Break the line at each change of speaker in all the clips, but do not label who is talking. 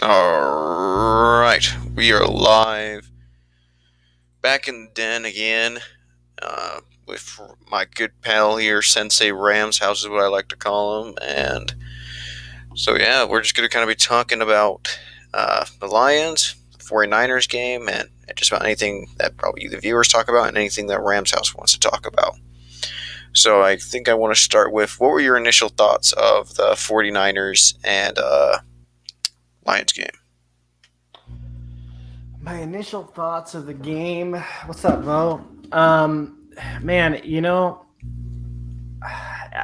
All right, we are live, back in the den again, with my good pal here, Sensei Rams House is what I like to call him, and so yeah, we're just going to kind of be talking about the Lions, the 49ers game, and just about anything that probably the viewers talk about, and anything that Rams House wants to talk about. So I think I want to start with, what were your initial thoughts of the 49ers and Lions game?
My initial thoughts of the game. What's up, Mo? Man,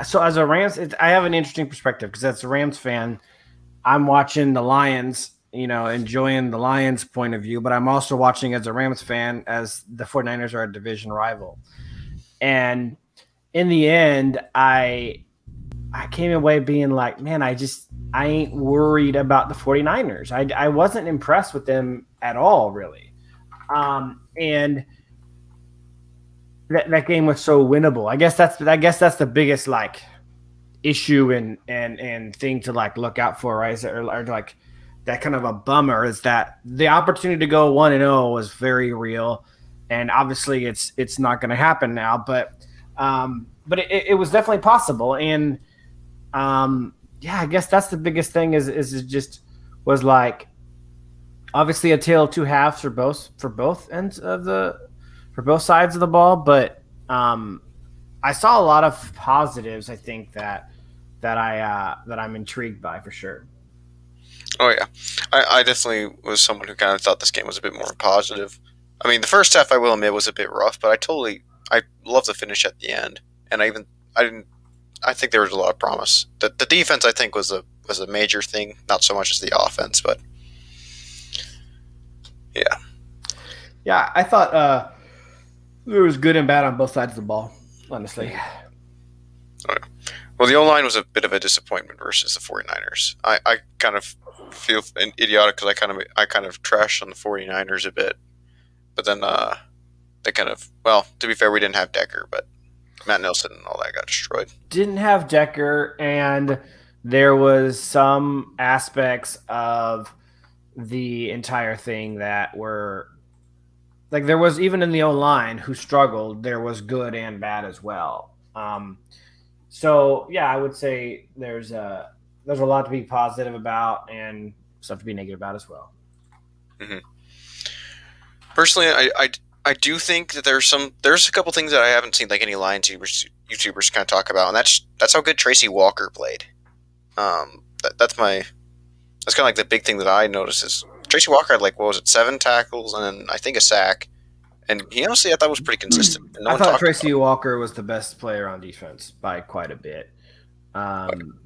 so as a Rams, I have an interesting perspective because as a Rams fan, I'm watching the Lions, enjoying the Lions' point of view, but I'm also watching as a Rams fan as the 49ers are a division rival. And in the end, I came away being like, man, I ain't worried about the 49ers. I wasn't impressed with them at all, really. And that game was so winnable. I guess that's the biggest like issue and thing to like look out for, right? Or like that kind of a bummer is that the opportunity to go 1-0 was very real, and obviously it's not going to happen now. But it was definitely possible, and yeah, I guess that's the biggest thing is it just was like obviously a tale of two halves for both ends of the for both sides of the ball, but I saw a lot of positives. I think that I'm intrigued by for sure.
Oh yeah, I definitely was someone who kind of thought this game was a bit more positive. I mean, the first half I will admit was a bit rough, but I love the finish at the end, and I didn't I think there was a lot of promise. The defense I think was a major thing, not so much as the offense, but yeah.
Yeah, I thought there was good and bad on both sides of the ball. Honestly,
Oh, yeah. Well, the O line was a bit of a disappointment versus the 49ers. I kind of feel idiotic because I kind of trashed on the 49ers a bit, but then they kind of, well, to be fair, we didn't have Decker, but Matt Nelson and all that got destroyed.
didn't have Decker, and there was some aspects of the entire thing that were like there was even in the O line who struggled. There was good and bad as well. So yeah, I would say there's a lot to be positive about and stuff to be negative about as well.
Hmm. Personally, I do think that there's a couple things that I haven't seen like any Lions YouTubers kind of talk about, and that's how good Tracy Walker played. That's kind of like the big thing that I noticed is Tracy Walker had, like, what was it, 7 tackles and then I think a sack, and he honestly I thought was pretty consistent, and no
I
one
thought
talked
Tracy
about
Walker was the best player on defense by quite a bit.
it.
Um,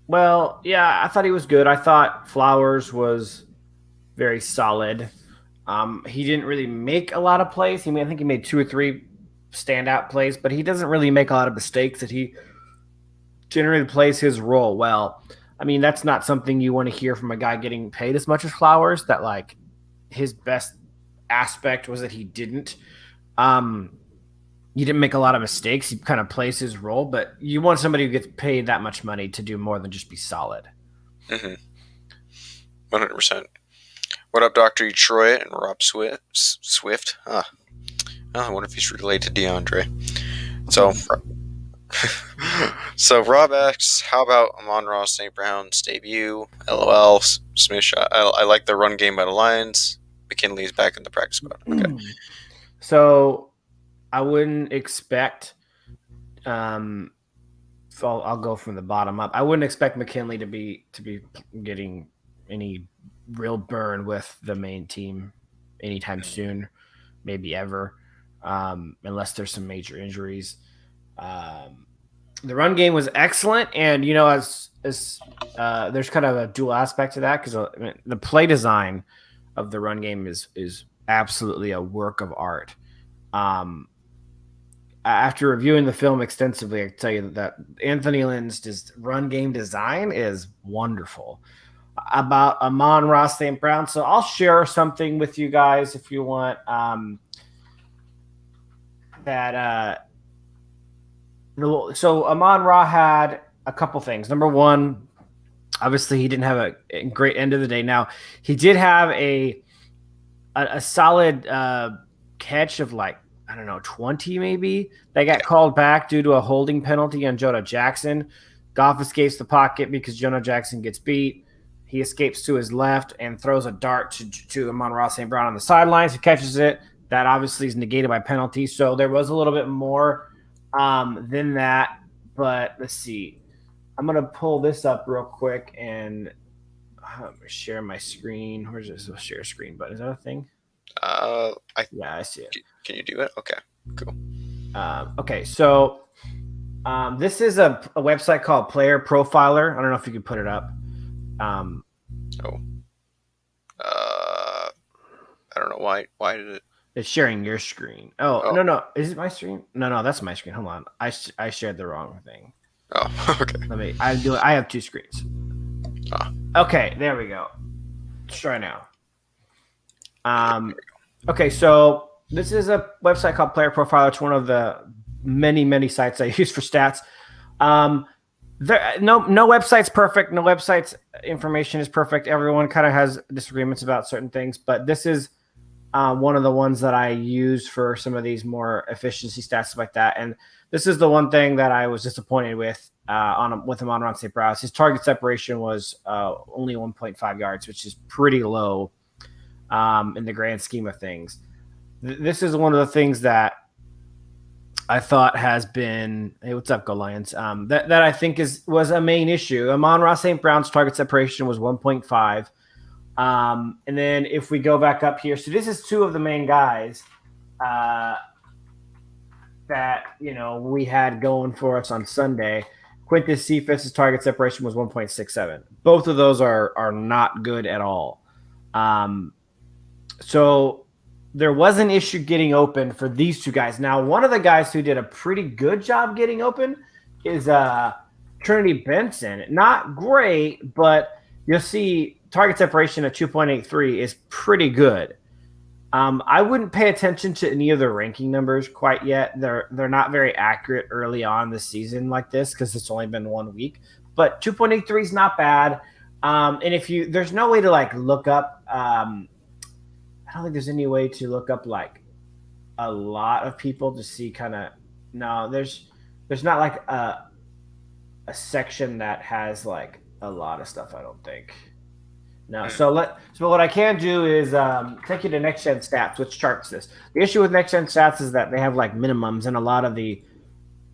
well, yeah, I thought he was good. I thought Flowers was very solid. He didn't really make a lot of plays. I think he made two or three standout plays, but he doesn't really make a lot of mistakes. That he generally plays his role well. I mean, that's not something you want to hear from a guy getting paid as much as Flowers. That like his best aspect was that um, he didn't make a lot of mistakes. He kind of plays his role, but you want somebody who gets paid that much money to do more than just be solid.
Mm-hmm. 100%. What up, Doctor Detroit and Rob Swift? I wonder if he's related to DeAndre. So, so Rob asks, how about Amon-Ra St. Brown's debut? LOL. Smith. I like the run game by the Lions. McKinley's back in the practice squad. Okay.
So I wouldn't expect. Um, I'll go from the bottom up. I wouldn't expect McKinley to be getting any real burn with the main team anytime soon, maybe ever, unless there's some major injuries. Um, the run game was excellent, and as there's kind of a dual aspect to that because the play design of the run game is absolutely a work of art. Um, After reviewing the film extensively, I can tell you that Anthony Lynn's run game design is wonderful. About Amon-Ra St. Brown, so I'll share something with you guys if you want. That So Amon-Ra had a couple things. Number one, Obviously, he didn't have a great end of the day. Now, he did have a solid catch of like, I don't know, 20 maybe. They got
Yeah.
called back due to a holding penalty on Jonah Jackson. Goff escapes the pocket because Jonah Jackson gets beat. He escapes to his left and throws a dart to Amon-Ra St. Brown on the sidelines. He catches it. That obviously is negated by penalty. So there was a little bit more than that. But let's see. I'm going to pull this up real quick and share my screen. Where's this share screen button? Is that a thing?
I
Yeah, I see it.
can you do it? Okay, cool.
Okay, so this is a website called Player Profiler. I don't know if you can put it up.
Oh, I don't know why. Why did it?
It's sharing your screen. Oh,
Oh,
no. Is it my screen? No, that's my screen. Hold on. I shared the wrong thing.
oh, okay.
I have two screens.
Ah.
Okay, there we go. Let's try now. Okay, so this is a website called Player Profiler. It's one of the many sites I use for stats. No website's perfect. No website's information is perfect. Everyone kind of has disagreements about certain things, but this is one of the ones that I use for some of these more efficiency stats like that. And this is the one thing that I was disappointed with with him on Ron St. Brown. His target separation was only 1.5 yards, which is pretty low in the grand scheme of things. This is one of the things that I thought has been, hey, what's up, Go Lions? That I think was a main issue. Amon-Ra St. Brown's target separation was 1.5. And then if we go back up here, so this is two of the main guys that we had going for us on Sunday. Quintus Cephas' target separation was 1.67. Both of those are not good at all. So there was an issue getting open for these two guys. Now, one of the guys who did a pretty good job getting open is Trinity Benson. Not great, but you'll see target separation of 2.83 is pretty good. I wouldn't pay attention to any of their ranking numbers quite yet. They're not very accurate early on this season like this because it's only been 1 week. But 2.83 is not bad. And there's no way to like look up. I don't think there's any way to look up like a lot of people to see kind of. No, there's not like a section that has like a lot of stuff. I don't think. No, so what I can do is take you to Next Gen Stats, which charts this. The issue with Next Gen Stats is that they have like minimums, and a lot of the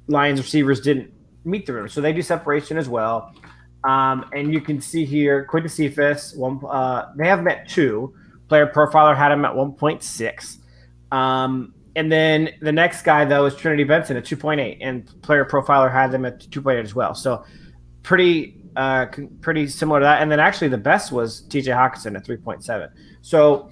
Lions receivers didn't meet the minimum, so they do separation as well. And you can see here, Quintus Cephas, they have met 2. Player Profiler had him at 1.6. And then the next guy though is Trinity Benson at 2.8, and Player Profiler had them at 2.8 as well. So pretty similar to that. And then actually the best was TJ Hawkinson at 3.7. So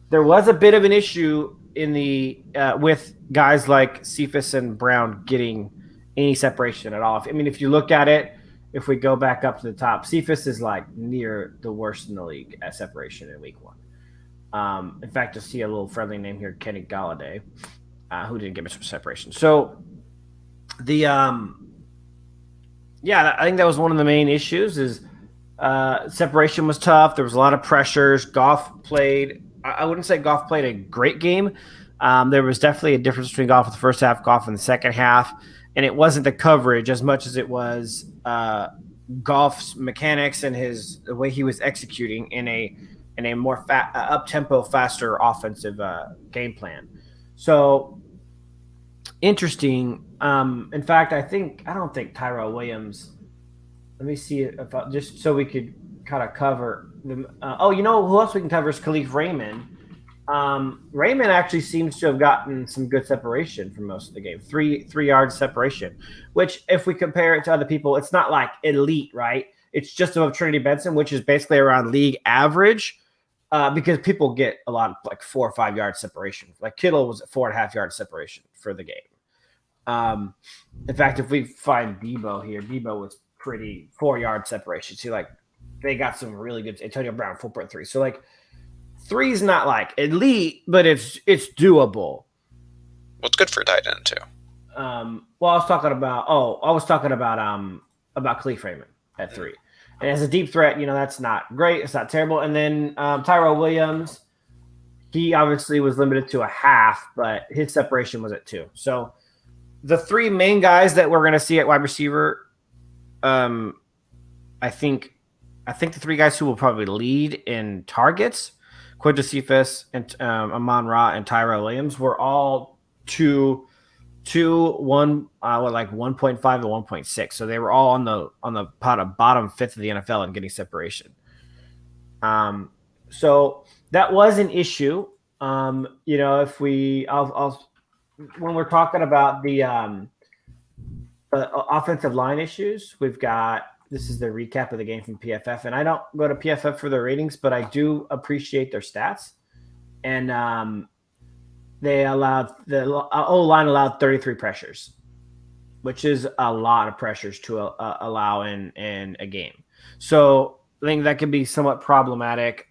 there was a bit of an issue in the with guys like Cephas and Brown getting any separation at all. If you look at it, if we go back up to the top, Cephas is like near the worst in the league at separation in week 1. In fact, I see a little friendly name here, Kenny Galladay, who didn't get much separation. So the I think that was one of the main issues is separation was tough. There was a lot of pressures. Goff played, I wouldn't say Goff played a great game. There was definitely a difference between Goff in the first half, Goff in the second half. And it wasn't the coverage as much as it was Goff's mechanics and the way he was executing in a more up-tempo, faster offensive game plan. So interesting. In fact, I don't think Tyrell Williams. Let me see if just so we could kind of cover them. Who else we can cover is Khalif Raymond. Raymond actually seems to have gotten some good separation for most of the game. 3 yard separation, which if we compare it to other people, it's not like elite, right? It's just above Trinity Benson, which is basically around league average. Because people get a lot of like 4 or 5 yard separation. Like Kittle was at 4.5 yard separation for the game. In fact, if we find Debo here, Debo was pretty 4 yard separation. See, like they got some really good. Antonio Brown 4.3. So like 3 is not like elite, but it's doable.
Well, it's good for a tight end too.
I was talking about Khalif Raymond at 3. And as a deep threat, that's not great. It's not terrible. And then Tyrell Williams, he obviously was limited to a half, but his separation was at 2. So the three main guys that we're going to see at wide receiver, um, I think the three guys who will probably lead in targets, Quintus Cephas and Amon Ra and Tyrell Williams, were all one, like 1.5 and 1.6. So they were all on the bottom fifth of the NFL and getting separation. So that was an issue. If I'll when we're talking about the offensive line issues, we've got, this is the recap of the game from PFF, and I don't go to PFF for their ratings, but I do appreciate their stats. And they allowed, the O-line allowed 33 pressures, which is a lot of pressures to allow in a game. So I think that could be somewhat problematic.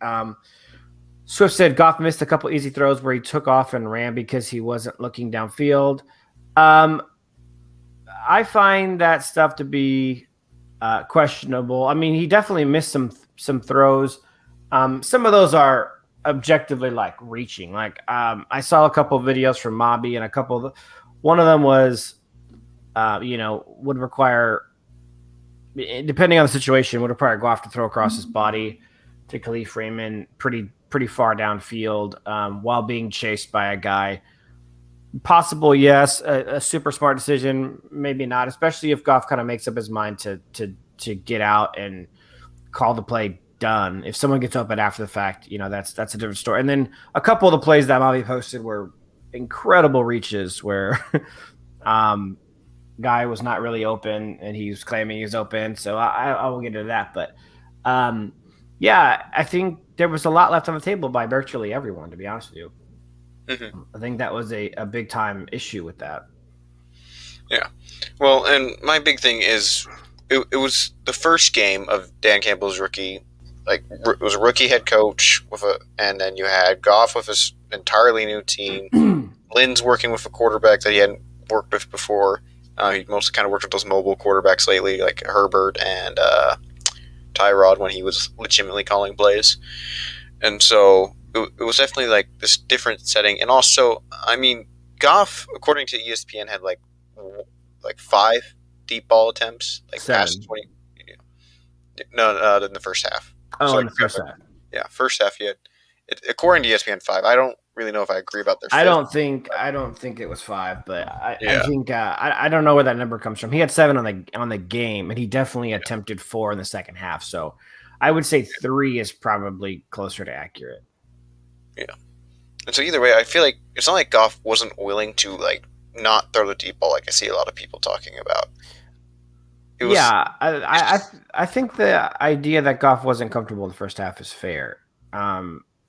Swift said Goff missed a couple easy throws where he took off and ran because he wasn't looking downfield. I find that stuff to be questionable. I mean, he definitely missed some throws. Some of those are objectively like reaching. Like I saw a couple of videos from Mobby, and one of them was, would require, depending on the situation, would require Goff to throw across his body to Khalif Raymond pretty far downfield while being chased by a guy. Possible, yes. A super smart decision, maybe not. Especially if Goff kind of makes up his mind to get out and call the play done. If someone gets open after the fact, that's a different story. And then a couple of the plays that Mobby posted were incredible reaches where guy was not really open and he was claiming he was open. So I will get into that, but yeah, I think there was a lot left on the table by virtually everyone, to be honest with you.
Mm-hmm.
I think that was a big time issue with that.
Yeah. Well, and my big thing is it was the first game of Dan Campbell's rookie. Like, it was a rookie head coach and then you had Goff with his entirely new team. Lynn's working with a quarterback that he hadn't worked with before. He mostly kind of worked with those mobile quarterbacks lately, like Herbert and Tyrod, when he was legitimately calling plays. And so it was definitely like this different setting. And also, I mean, Goff, according to ESPN, had like 5 deep ball attempts, like
7.
past 20. No, in the first half.
Oh,
so
in the first half.
Yeah, first half he had. According to ESPN, 5. I don't really know if I agree about their.
I don't think it was 5, but I think I don't know where that number comes from. He had 7 on the game, and he definitely attempted 4 in the second half. So I would say 3 is probably closer to accurate.
Yeah, and so either way, I feel like it's not like Goff wasn't willing to like not throw the deep ball, like I see a lot of people talking about.
I think the idea that Goff wasn't comfortable in the first half is fair.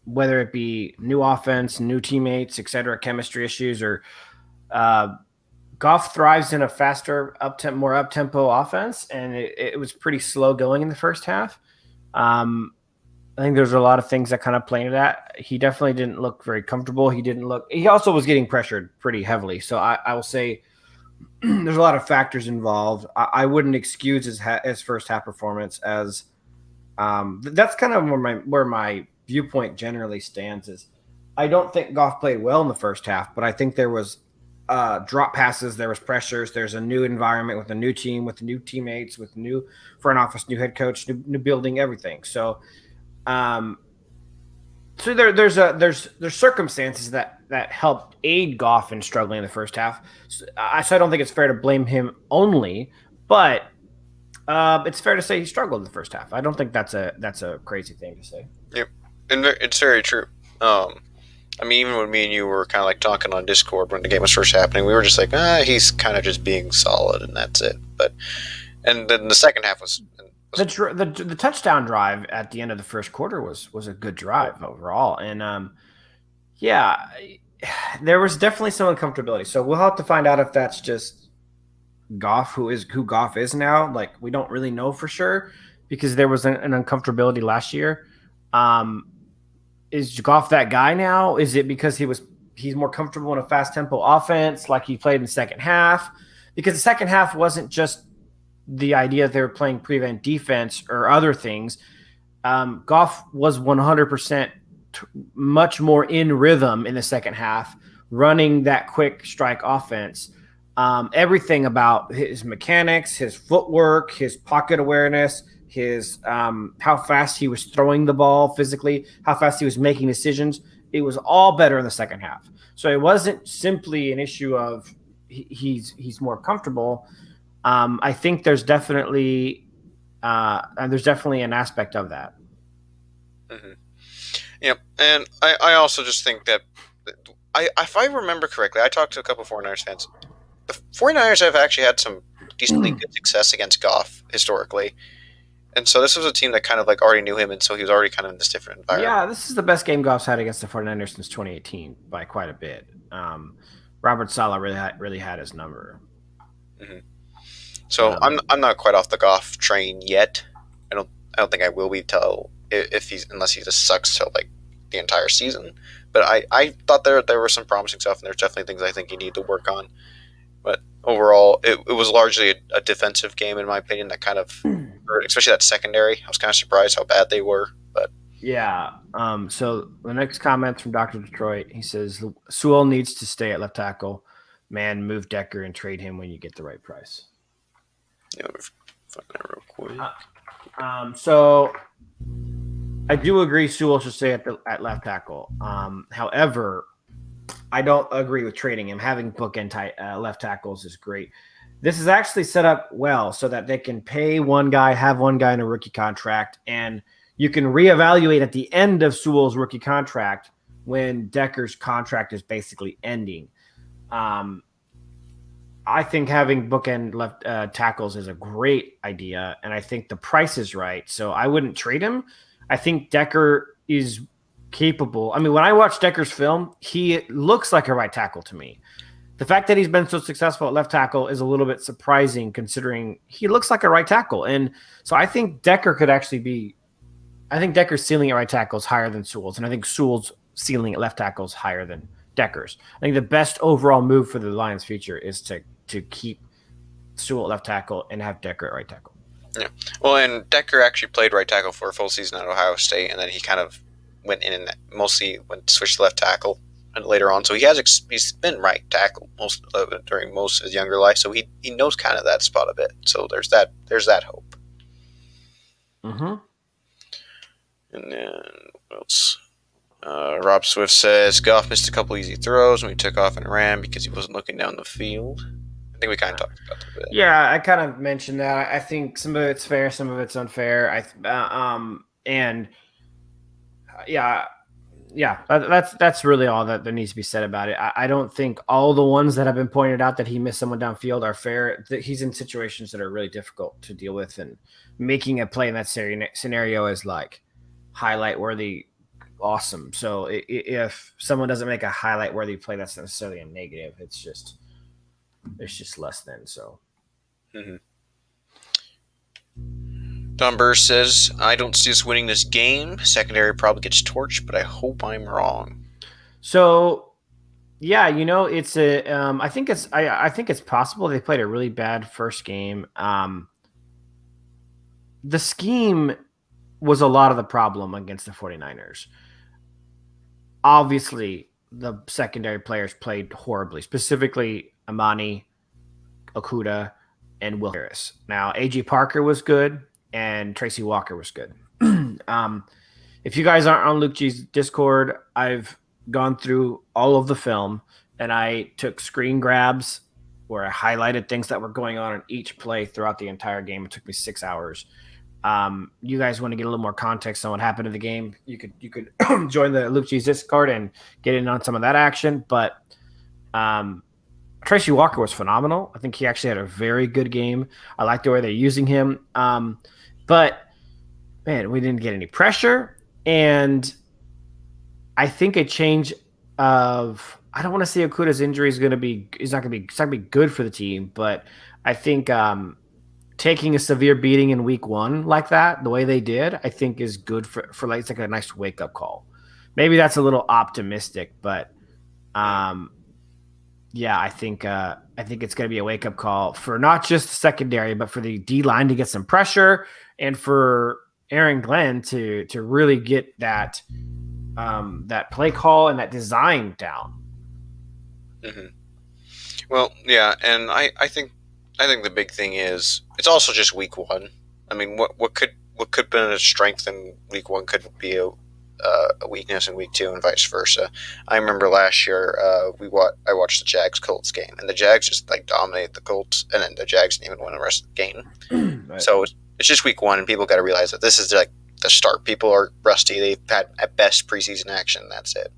Whether it be new offense, new teammates, etc., chemistry issues, or Goff thrives in a faster, more up-tempo offense, and it was pretty slow going in the first half. I think there's a lot of things that kind of play into that. He definitely didn't look very comfortable. He also was getting pressured pretty heavily. So I will say there's a lot of factors involved. I wouldn't excuse his first half performance as that's kind of where my viewpoint generally stands. Is I don't think Goff played well in the first half, but I think there was drop passes, there was pressures, there's a new environment with a new team, with new teammates, with new front office, new head coach, new building, everything. So there's circumstances that helped aid Goff in struggling in the first half. So I don't think it's fair to blame him only, but it's fair to say he struggled in the first half. I don't think that's a crazy thing to say.
Yep, and it's very true. I mean, even when me and you were kind of like talking on Discord when the game was first happening, we were just like, he's kind of just being solid, and that's it. And then the second half was
the touchdown drive at the end of the first quarter was a good drive overall, and there was definitely some uncomfortability. So we'll have to find out if that's just Goff, who Goff is now. Like, we don't really know for sure because there was an uncomfortability last year. Is Goff that guy now? Is it because he's more comfortable in a fast tempo offense like he played in the second half? Because the second half wasn't just the idea that they were playing prevent defense or other things, Goff was 100% much more in rhythm in the second half, running that quick strike offense. Everything about his mechanics, his footwork, his pocket awareness, his how fast he was throwing the ball physically, how fast he was making decisions. It was all better in the second half. So it wasn't simply an issue of he's more comfortable. I think there's definitely an aspect of that.
Mm-hmm. Yep, and I also just think that if I remember correctly, I talked to a couple 49ers fans. The 49ers have actually had some decently good success against Goff historically. And so this was a team that kind of like already knew him, and so he was already kind of in this different environment.
Yeah, this is the best game Goff's had against the 49ers since 2018 by quite a bit. Robert Saleh really had his number.
Mm-hmm. So I'm not quite off the Goff train yet. I don't think I will be till if he's unless he just sucks till like the entire season. But I thought there were some promising stuff, and there's definitely things I think you need to work on. But overall, it was largely a defensive game in my opinion that kind of hurt, especially that secondary. I was kind of surprised how bad they were. But
yeah. So the next comment from Dr. Detroit, he says Sewell needs to stay at left tackle. Man, move Decker and trade him when you get the right price.
Yeah, let me find that real quick.
So I do agree Sewell should stay at left tackle. However, I don't agree with trading him. Having bookend left tackles is great. This is actually set up well so that they can pay one guy, have one guy in a rookie contract, and you can reevaluate at the end of Sewell's rookie contract when Decker's contract is basically ending. I think having bookend left tackles is a great idea, and I think the price is right. So I wouldn't trade him. I think Decker is capable. I mean, when I watch Decker's film, he looks like a right tackle to me. The fact that he's been so successful at left tackle is a little bit surprising considering he looks like a right tackle. And so I think Decker could actually be – I think Decker's ceiling at right tackle is higher than Sewell's, and I think Sewell's ceiling at left tackle is higher than Decker's. I think the best overall move for the Lions' future is to keep Sewell at left tackle and have Decker at right tackle.
Yeah. Well, and Decker actually played right tackle for a full season at Ohio State, and then he kind of went in and mostly went switched to left tackle and later on. So he's been right tackle during most of his younger life, so he knows kind of that spot a bit. So there's that hope.
Mm-hmm.
And then what else? Rob Swift says Goff missed a couple easy throws when he took off and ran because he wasn't looking down the field. I think we kind of talked about that a bit.
Yeah, I kind of mentioned that. I think some of it's fair, some of it's unfair. That's really all that there needs to be said about it. I don't think all the ones that have been pointed out that he missed someone downfield are fair. He's in situations that are really difficult to deal with, and making a play in that scenario is like highlight worthy. Awesome. So if someone doesn't make a highlight worthy play, that's not necessarily a negative. It's just less than so.
Mm-hmm. Don Burr says, I don't see us winning this game. Secondary probably gets torched, but I hope I'm wrong.
So, yeah, it's I think it's possible they played a really bad first game. The scheme was a lot of the problem against the 49ers. Obviously, the secondary players played horribly, specifically Amani, Okudah, and Will Harris. Now, A.J. Parker was good, and Tracy Walker was good. If you guys aren't on Luke G's Discord, I've gone through all of the film, and I took screen grabs where I highlighted things that were going on in each play throughout the entire game. It took me 6 hours. You guys want to get a little more context on what happened in the game, you could join the Luke G's Discord and get in on some of that action. But Tracy Walker was phenomenal. I think he actually had a very good game. I like the way they're using him. But man, we didn't get any pressure, and I think a change of I don't want to say Okudah's injury is not going to be good for the team, but I think taking a severe beating in week one like that, the way they did, I think is good for like, it's like a nice wake up call. Maybe that's a little optimistic, but yeah, I think it's going to be a wake up call for not just the secondary, but for the D line to get some pressure, and for Aaron Glenn to really get that play call and that design down.
Hmm. Well, yeah, and I think the big thing is it's also just week one. I mean, what could be a strength in week one could be a weakness in week two, and vice versa. I remember last year I watched the Jags Colts game, and the Jags just like dominated the Colts, and then the Jags didn't even win the rest of the game.
Right.
So it's just week one, and people got to realize that this is like the start. People are rusty. They've had at best preseason action. That's it.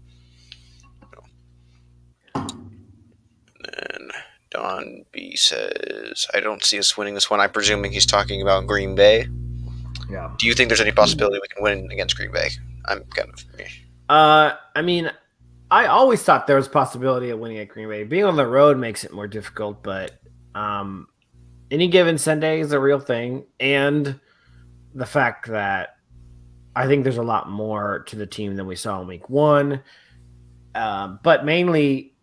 And Don B says, I don't see us winning this one. I'm presuming he's talking about Green Bay.
Yeah.
Do you think there's any possibility we can win against Green Bay? I'm kind of.
I mean, I always thought there was a possibility of winning at Green Bay. Being on the road makes it more difficult, but um, any given Sunday is a real thing, and the fact that I think there's a lot more to the team than we saw in Week 1. But mainly,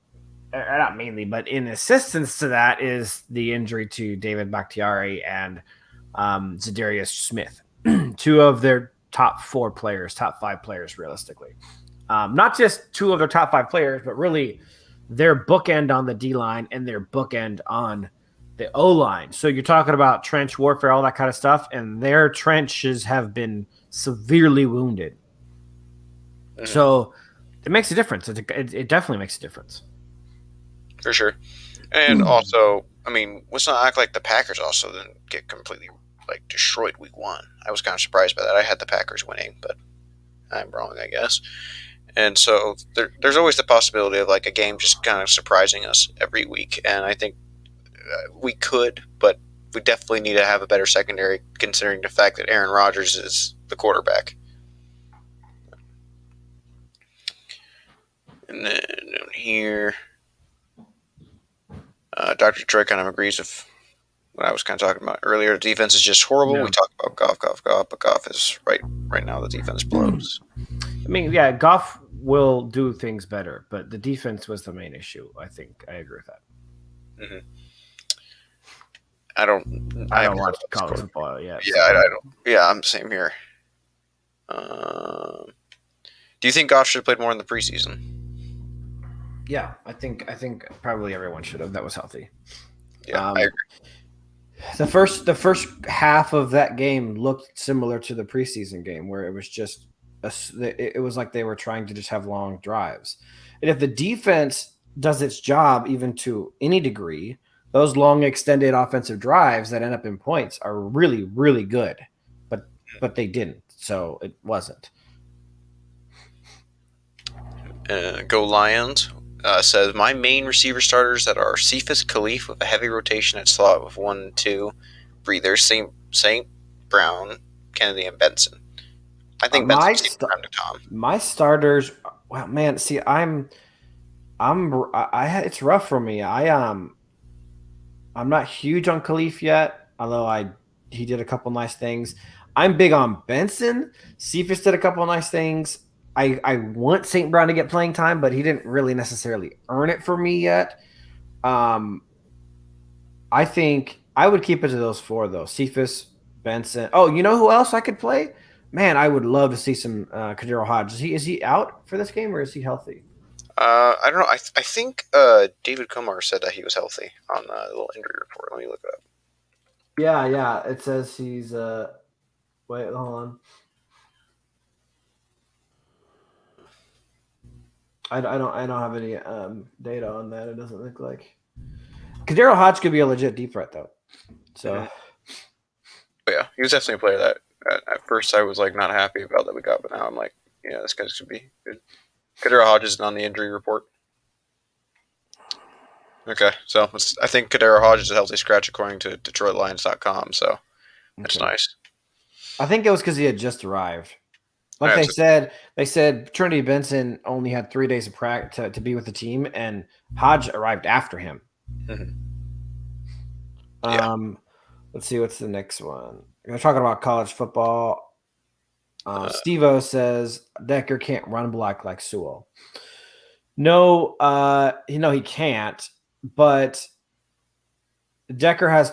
not mainly, but in assistance to that is the injury to David Bakhtiari and Zadarius Smith, two of their top 4 players, top 5 players, realistically. Not just two of their top 5 players, but really their bookend on the D line and their bookend on the O line. So you're talking about trench warfare, all that kind of stuff, and their trenches have been severely wounded.
Mhm.
So it makes a difference. It definitely makes a difference.
For sure. And also, I mean, let's not act like the Packers also didn't get completely like destroyed week one. I was kind of surprised by that. I had the Packers winning, but I'm wrong, I guess. And so there's always the possibility of like a game just kind of surprising us every week. And I think we could, but we definitely need to have a better secondary, considering the fact that Aaron Rodgers is the quarterback. And then here, Dr. Troy kind of agrees with what I was kind of talking about earlier. The defense is just horrible.
Yeah.
We talk about Goff, but Goff is right now. The defense blows.
I mean, yeah, Goff will do things better, but the defense was the main issue. I think I agree with that.
Mm-hmm. I
don't watch college football yet.
Yeah, I don't. Yeah, I'm same here. Do you think Goff should have played more in the preseason?
Yeah, I think probably everyone should have. That was healthy.
Yeah,
Um,
I agree.
the first half of that game looked similar to the preseason game, where it was just it was like they were trying to just have long drives. And if the defense does its job, even to any degree, those long extended offensive drives that end up in points are really really good. But they didn't, so it wasn't.
Go Lions says my main receiver starters that are Cephas Khalif with a heavy rotation at slot with 1-2 breathers, Saint Brown, Kennedy, and Benson. I think
My
Benson's time to Tom.
my starters, well, man. See, it's rough for me. I'm not huge on Khalif yet, although he did a couple nice things. I'm big on Benson. Cephas did a couple nice things. I want St. Brown to get playing time, but he didn't really necessarily earn it for me yet. Um, I think I would keep it to those 4 though. Cephas, Benson. Oh, you know who else I could play? Man, I would love to see some Kadero Hodge. Is he out for this game or is he healthy?
I don't know. I think David Kumar said that he was healthy on the little injury report. Let me look it up.
Yeah. It says he's wait, hold on. I don't have any data on that. It doesn't look like Kadero Hodge could be a legit deep threat though. So
Mhm. But yeah, he was definitely a player that at first I was like not happy about that we got, but now I'm like, yeah, this guy should be good. Kadero Hodges is on the injury report. Okay, so I think Kadero Hodges is a healthy scratch according to DetroitLions.com. So that's
okay.
nice.
I think it was because he had just arrived. Like
Right,
they said Trinity Benson only had 3 days of practice to be with the team, and Hodge arrived after him.
mhm. Yeah.
Let's see what's the next one. We're talking about college football.
Uh,
Steve-O says Decker can't run block like Sewell. No, he can't. but Decker has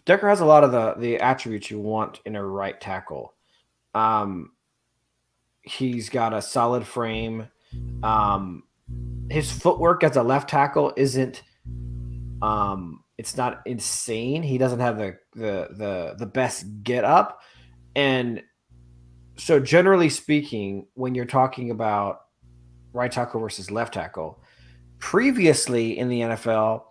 Decker has a lot of the attributes you want in a right tackle. Um, he's got a solid frame. Um, his footwork as a left tackle isn't it's not insane. He doesn't have the best get up. And so generally speaking, when you're talking about right tackle versus left tackle, previously in the NFL,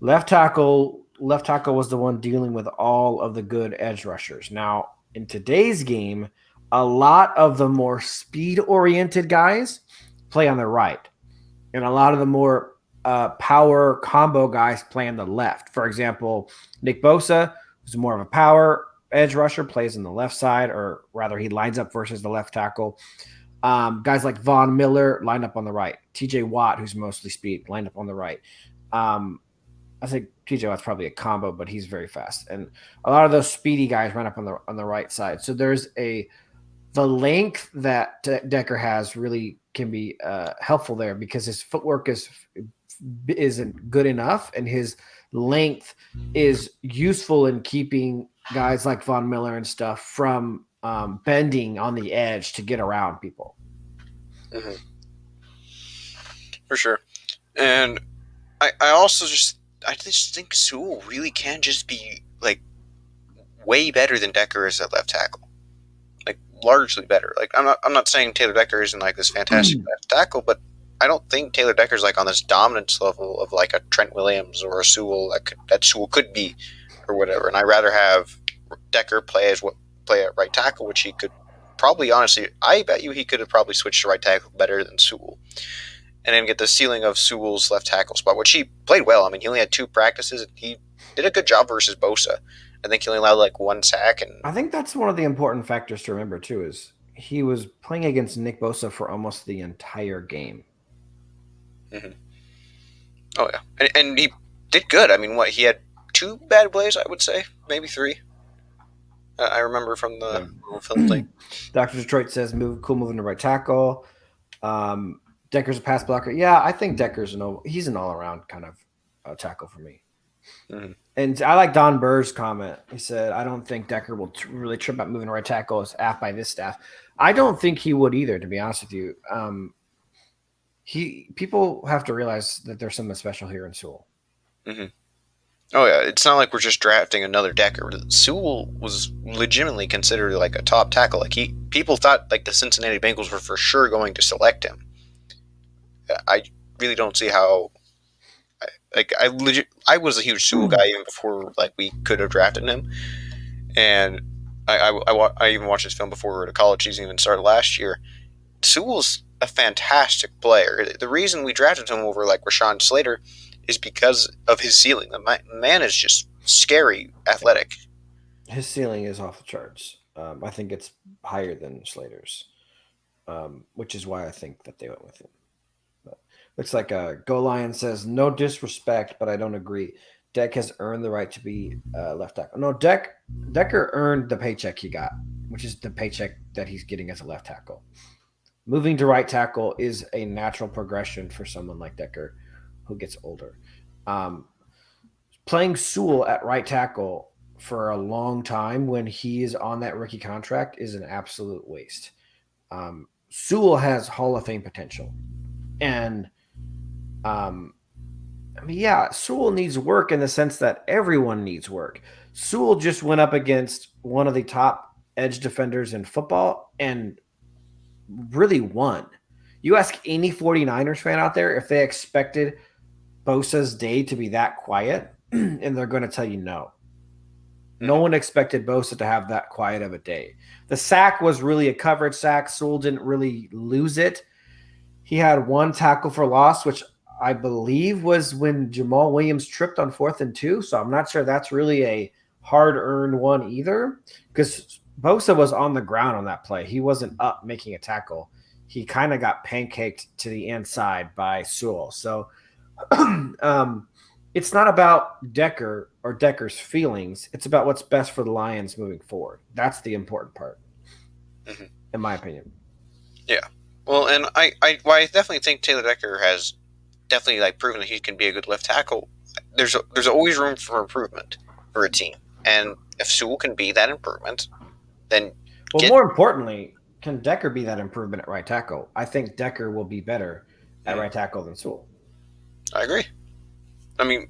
left tackle was the one dealing with all of the good edge rushers. Now, in today's game, a lot of the more speed oriented guys play on the right, and a lot of the more power combo guys play on the left. For example, Nick Bosa, who's more of a power edge rusher, plays on the left side, or rather, he lines up versus the left tackle. Guys like Von Miller lined up on the right. TJ Watt, who's mostly speed, lined up on the right. Um, I think TJ Watt's probably a combo, but he's very fast. And a lot of those speedy guys run up on the right side. So there's the length that Decker has really can be helpful there because his footwork isn't good enough, and his length is useful in keeping guys like Von Miller and stuff from bending on the edge to get around people.
Mm-hmm. For sure. And I also I just think Sewell really can just be like way better than Decker is at left tackle. Like largely better. Like I'm not saying Taylor Decker isn't like this fantastic left tackle, but I don't think Taylor Decker's like on this dominance level of like a Trent Williams or a Sewell that Sewell could be or whatever. And I'd rather have Decker play at right tackle, which he could probably honestly I bet you he could have probably switched to right tackle better than Sewell. And then get the ceiling of Sewell's left tackle spot, which he played well. I mean, he only had 2 practices. And he did a good job versus Bosa. I think he only allowed like 1 sack. And
I think that's one of the important factors to remember too. Is he was playing against Nick Bosa for almost the entire game.
Mm-hmm. Oh yeah, and he did good. I mean, he had 2 bad plays, I would say, maybe 3. I remember from the film thing.
Dr. Detroit says cool moving to right tackle. Decker's a pass blocker. Yeah, I think Decker's he's an all around kind of tackle for me. Mm-hmm. And I like Don Burr's comment. He said, "I don't think Decker will really trip up moving to right tackle as asked by this staff." I don't think he would either, to be honest with you. People have to realize that there's something special here in Sewell.
Mm-hmm. Oh yeah, it's not like we're just drafting another Decker. Sewell was legitimately considered like a top tackle. Like people thought like the Cincinnati Bengals were for sure going to select him. I really don't see how. I was a huge Sewell guy even before like we could have drafted him, and I even watched his film before the college season even started last year. Sewell's a fantastic player. The reason we drafted him over like Rashawn Slater is because of his ceiling. The man is just scary athletic.
His ceiling is off the charts. I think it's higher than Slater's, which is why I think that they went with him. Looks like Go Lion says, no disrespect, but I don't agree. Deck has earned the right to be left tackle. No, Decker earned the paycheck he got, which is the paycheck that he's getting as a left tackle. Moving to right tackle is a natural progression for someone like Decker who gets older. Playing Sewell at right tackle for a long time when he is on that rookie contract is an absolute waste. Sewell has Hall of Fame potential. And Sewell needs work in the sense that everyone needs work. Sewell just went up against one of the top edge defenders in football and really won. You ask any 49ers fan out there if they expected Bosa's day to be that quiet, and they're going to tell you no. No one expected Bosa to have that quiet of a day. The sack was really a coverage sack. Sewell didn't really lose it. He had 1 tackle for loss, which I believe was when Jamal Williams tripped on 4th and 2. So I'm not sure that's really a hard-earned one either, because Bosa was on the ground on that play. He wasn't up making a tackle. He kind of got pancaked to the inside by Sewell. So it's not about Decker or Decker's feelings. It's about what's best for the Lions moving forward. That's the important part, in my opinion.
Yeah. Well, and I definitely think Taylor Decker has definitely like proven that he can be a good left tackle. There's always room for improvement for a team, and if Sewell can be that improvement, then
Well, more importantly, can Decker be that improvement at right tackle? I think Decker will be better at right tackle than Sewell.
I agree. I mean,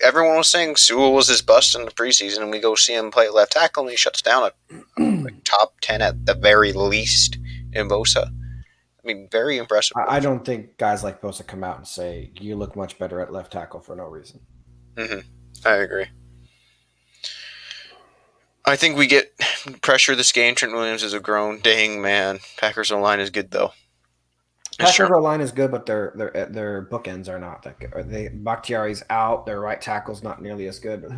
everyone was saying Sewell was his bust in the preseason, and we go see him play left tackle, and he shuts down a top 10 at the very least in Bosa. I mean, very impressive.
I don't think guys like Bosa come out and say you look much better at left tackle for no reason.
I agree. I think we get pressure this game. Trent Williams is a grown. Dang, man. Packers O-line is good, though.
Packers O-line is good, but their bookends are not that good. Bakhtiari's out. Their right tackle's not nearly as good. But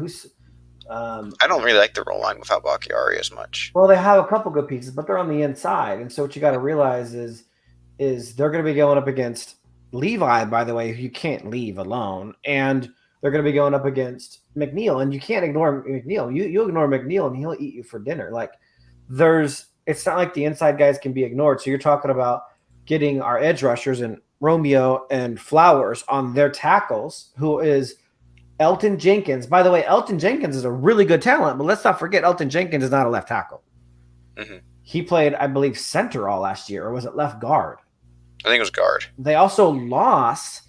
I don't really like the O-line without Bakhtiari as much.
Well, they have a couple good pieces, but they're on the inside. And so what you got to realize is they're going to be going up against Levi, by the way, who you can't leave alone. And they're going to be going up against McNeil, and you can't ignore McNeil. You ignore McNeil, and he'll eat you for dinner. Like it's not like the inside guys can be ignored. So you're talking about getting our edge rushers and Romeo and Flowers on their tackles, who is Elton Jenkins. By the way, Elton Jenkins is a really good talent, but let's not forget Elton Jenkins is not a left tackle. He played, I believe, center all last year, or was it left guard?
I think it was guard.
They also lost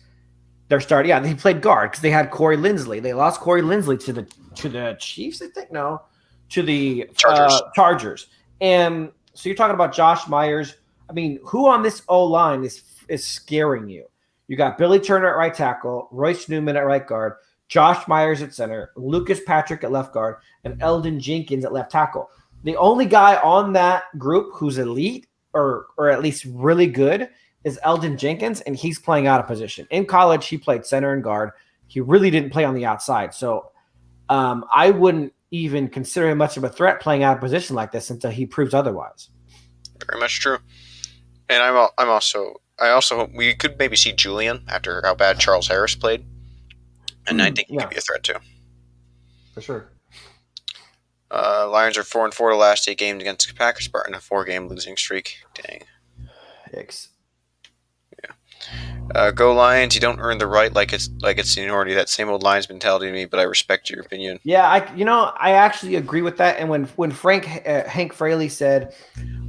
their start. Yeah, he played guard because they had Corey Linsley. They lost Corey Linsley to the Chiefs, I think. No, to the Chargers. And so you're talking about Josh Myers. I mean, who on this O-line is scaring you? You got Billy Turner at right tackle, Royce Newman at right guard, Josh Myers at center, Lucas Patrick at left guard, and Eldon Jenkins at left tackle. The only guy on that group who's elite or at least really good is Eldon Jenkins, and he's playing out of position. In college, he played center and guard. He really didn't play on the outside. So I wouldn't even consider him much of a threat playing out of position like this until he proves otherwise.
Very much true. And I also hope we could maybe see Julian after how bad Charles Harris played. And I think he could be a threat too.
For sure.
Lions are 4-4 the last 8 games against the Packers, starting a 4-game losing streak. Dang.
Yikes.
Yeah. Go Lions! You don't earn the right like it's seniority. That same old Lions mentality to me, but I respect your opinion.
Yeah, I actually agree with that. And when Hank Fraley said,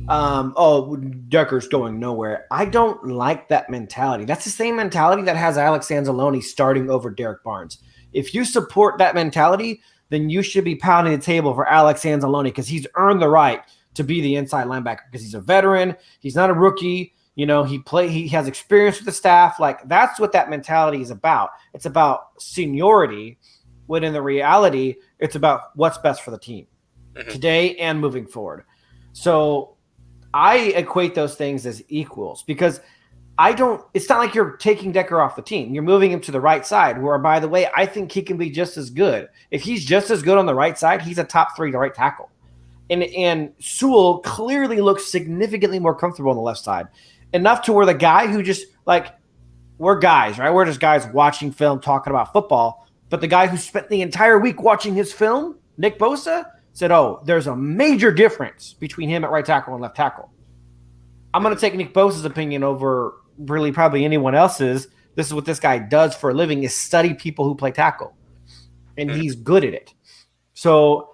"Oh, Decker's going nowhere," I don't like that mentality. That's the same mentality that has Alex Anzalone starting over Derek Barnes. If you support that mentality, then you should be pounding the table for Alex Anzalone because he's earned the right to be the inside linebacker because he's a veteran. He's not a rookie. You know, he has experience with the staff. Like, that's what that mentality is about. It's about seniority, when in the reality, it's about what's best for the team today and moving forward. So I equate those things as equals because it's not like you're taking Decker off the team. You're moving him to the right side, where, by the way, I think he can be just as good. If he's just as good on the right side, he's a top 3 right tackle. And Sewell clearly looks significantly more comfortable on the left side. Enough to where the guy who just, like, we're guys, right? We're just guys watching film, talking about football. But the guy who spent the entire week watching his film, Nick Bosa, said, oh, there's a major difference between him at right tackle and left tackle. I'm going to take Nick Bosa's opinion over really probably anyone else's. This is what this guy does for a living, is study people who play tackle. And he's good at it. So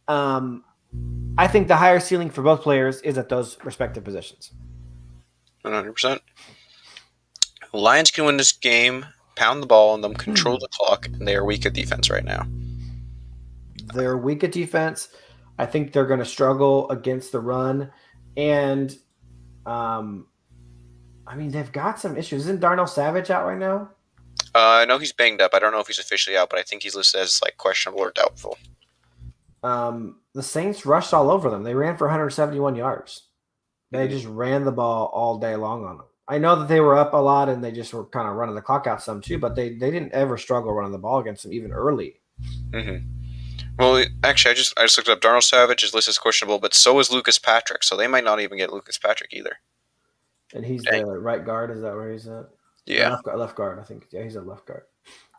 I think the higher ceiling for both players is at those respective positions.
100%. Lions can win this game, pound the ball on them, control the clock, and they are weak at defense right now.
They're weak at defense. I think they're going to struggle against the run. And, they've got some issues. Isn't Darnell Savage out right now?
I know he's banged up. I don't know if he's officially out, but I think he's listed as, like, questionable or doubtful.
The Saints rushed all over them. They ran for 171 yards. They just ran the ball all day long on them. I know that they were up a lot and they just were kind of running the clock out some too, but they didn't ever struggle running the ball against them even early.
Well, actually, I just looked up. Darnell Savage is listed as questionable, but so is Lucas Patrick, so they might not even get Lucas Patrick either.
And he's the right guard. Is that where he's at?
Yeah.
Left guard, I think. Yeah, he's a left guard.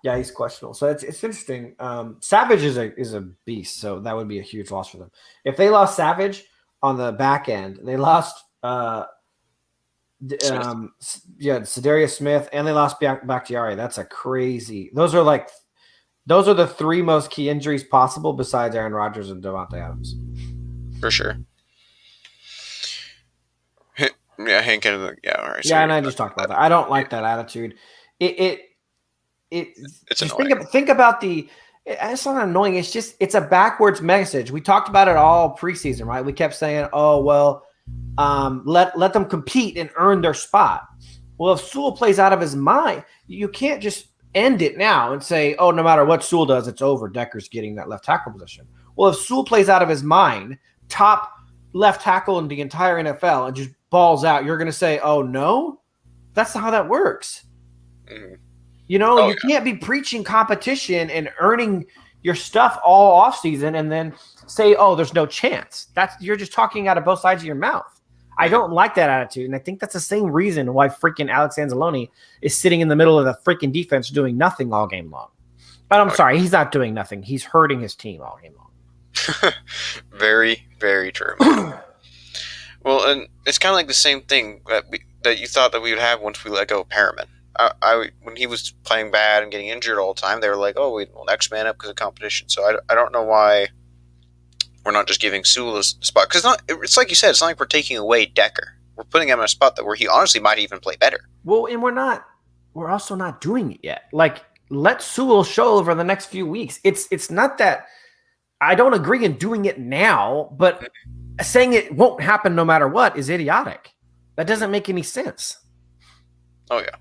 Yeah, he's questionable. So it's interesting. Savage is a beast, so that would be a huge loss for them. If they lost Savage on the back end, they lost
Smith.
Sedarius Smith, and they lost Bakhtiari. That's a crazy. Those are the three most key injuries possible besides Aaron Rodgers and Devontae Adams.
For sure. Yeah, Hank. All right.
Yeah, and I just talked about that. I don't like that attitude. It's
annoying.
Think about the. It's not annoying. It's a backwards message. We talked about it all preseason, right? We kept saying, "Oh well, let them compete and earn their spot." Well, if Sewell plays out of his mind, you can't just end it now and say, "Oh, no matter what Sewell does, it's over. Decker's getting that left tackle position." Well, if Sewell plays out of his mind, top left tackle in the entire NFL, and just balls out, you're going to say, "Oh no," that's not how that works.
Mm-hmm.
You can't be preaching competition and earning your stuff all offseason and then say, "Oh, there's no chance." You're just talking out of both sides of your mouth. I don't like that attitude, and I think that's the same reason why freaking Alex Anzalone is sitting in the middle of the freaking defense doing nothing all game long. But I'm sorry, he's not doing nothing. He's hurting his team all game long.
Very, very true. Well, and it's kind of like the same thing that you thought that we would have once we let go of Perriman. When he was playing bad and getting injured all the time, they were like, "Oh, we'll next man up because of competition." So I don't know why we're not just giving Sewell a spot, because it's like you said, it's not like we're taking away Decker. We're putting him in a spot where he honestly might even play better.
Well, and we're also not doing it yet. Like, let Sewell show over the next few weeks. It's not that I don't agree in doing it now, but saying it won't happen no matter what is idiotic. That doesn't make any sense.
Oh yeah.